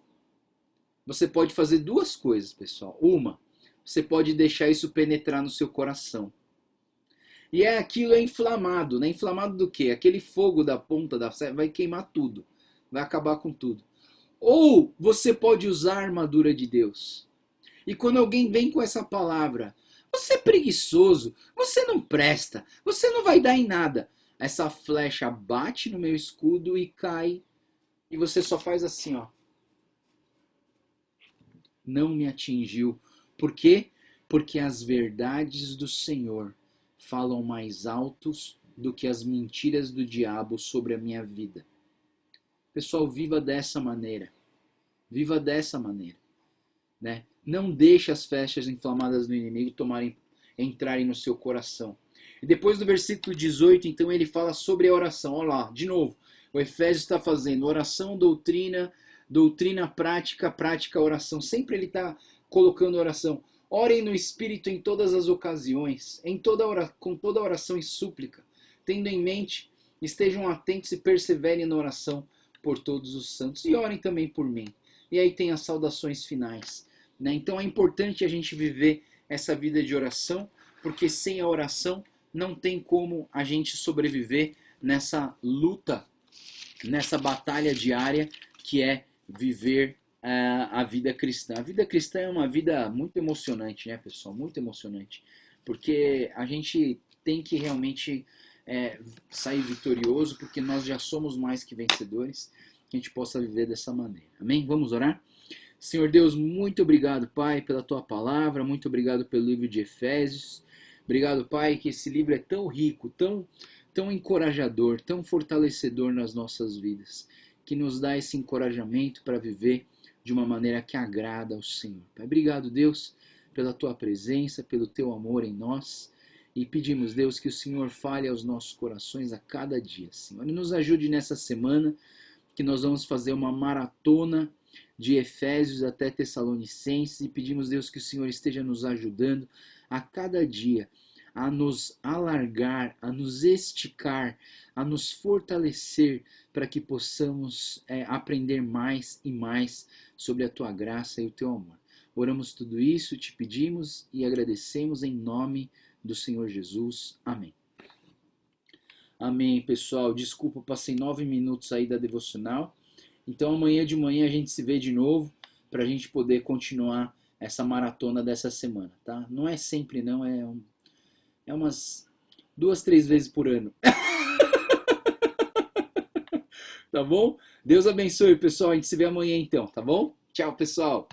Speaker 1: você pode fazer duas coisas, pessoal. Uma, você pode deixar isso penetrar no seu coração. E aquilo é inflamado, né? Inflamado do quê? Aquele fogo da ponta da serra vai queimar tudo, vai acabar com tudo. Ou você pode usar a armadura de Deus. E quando alguém vem com essa palavra, você é preguiçoso, você não presta, você não vai dar em nada. Essa flecha bate no meu escudo e cai. E você só faz assim, ó. Não me atingiu. Por quê? Porque as verdades do Senhor falam mais altos do que as mentiras do diabo sobre a minha vida. Pessoal, viva dessa maneira. Viva dessa maneira. Né? Não deixe as flechas inflamadas do inimigo entrarem no seu coração. E depois do versículo 18, então ele fala sobre a oração. Olha lá, de novo. O Efésios está fazendo oração, doutrina, doutrina prática, prática, oração. Sempre ele está colocando oração. Orem no Espírito em todas as ocasiões, com toda oração e súplica. Tendo em mente, estejam atentos e perseverem na oração por todos os santos. E orem também por mim. E aí tem as saudações finais. Né? Então é importante a gente viver essa vida de oração, porque sem a oração não tem como a gente sobreviver nessa luta, nessa batalha diária que é viver a vida cristã. A vida cristã é uma vida muito emocionante, né, pessoal? Muito emocionante. Porque a gente tem que realmente sair vitorioso, porque nós já somos mais que vencedores, que a gente possa viver dessa maneira. Amém? Vamos orar? Senhor Deus, muito obrigado, Pai, pela Tua palavra, muito obrigado pelo livro de Efésios. Obrigado, Pai, que esse livro é tão rico, tão encorajador, tão fortalecedor nas nossas vidas, que nos dá esse encorajamento para viver de uma maneira que agrada ao Senhor. Pai, obrigado, Deus, pela Tua presença, pelo Teu amor em nós, e pedimos, Deus, que o Senhor fale aos nossos corações a cada dia, Senhor, e nos ajude nessa semana, que nós vamos fazer uma maratona de Efésios até Tessalonicenses, e pedimos, Deus, que o Senhor esteja nos ajudando a cada dia a nos alargar, a nos esticar, a nos fortalecer para que possamos aprender mais e mais sobre a Tua graça e o Teu amor. Oramos tudo isso, te pedimos e agradecemos em nome do Senhor Jesus. Amém. Amém, pessoal. Desculpa, passei 9 minutos aí da devocional. Então amanhã de manhã a gente se vê de novo para a gente poder continuar essa maratona dessa semana, tá? Não é sempre não, é umas 2, 3 vezes por ano. Tá bom? Deus abençoe, pessoal. A gente se vê amanhã então, tá bom? Tchau, pessoal.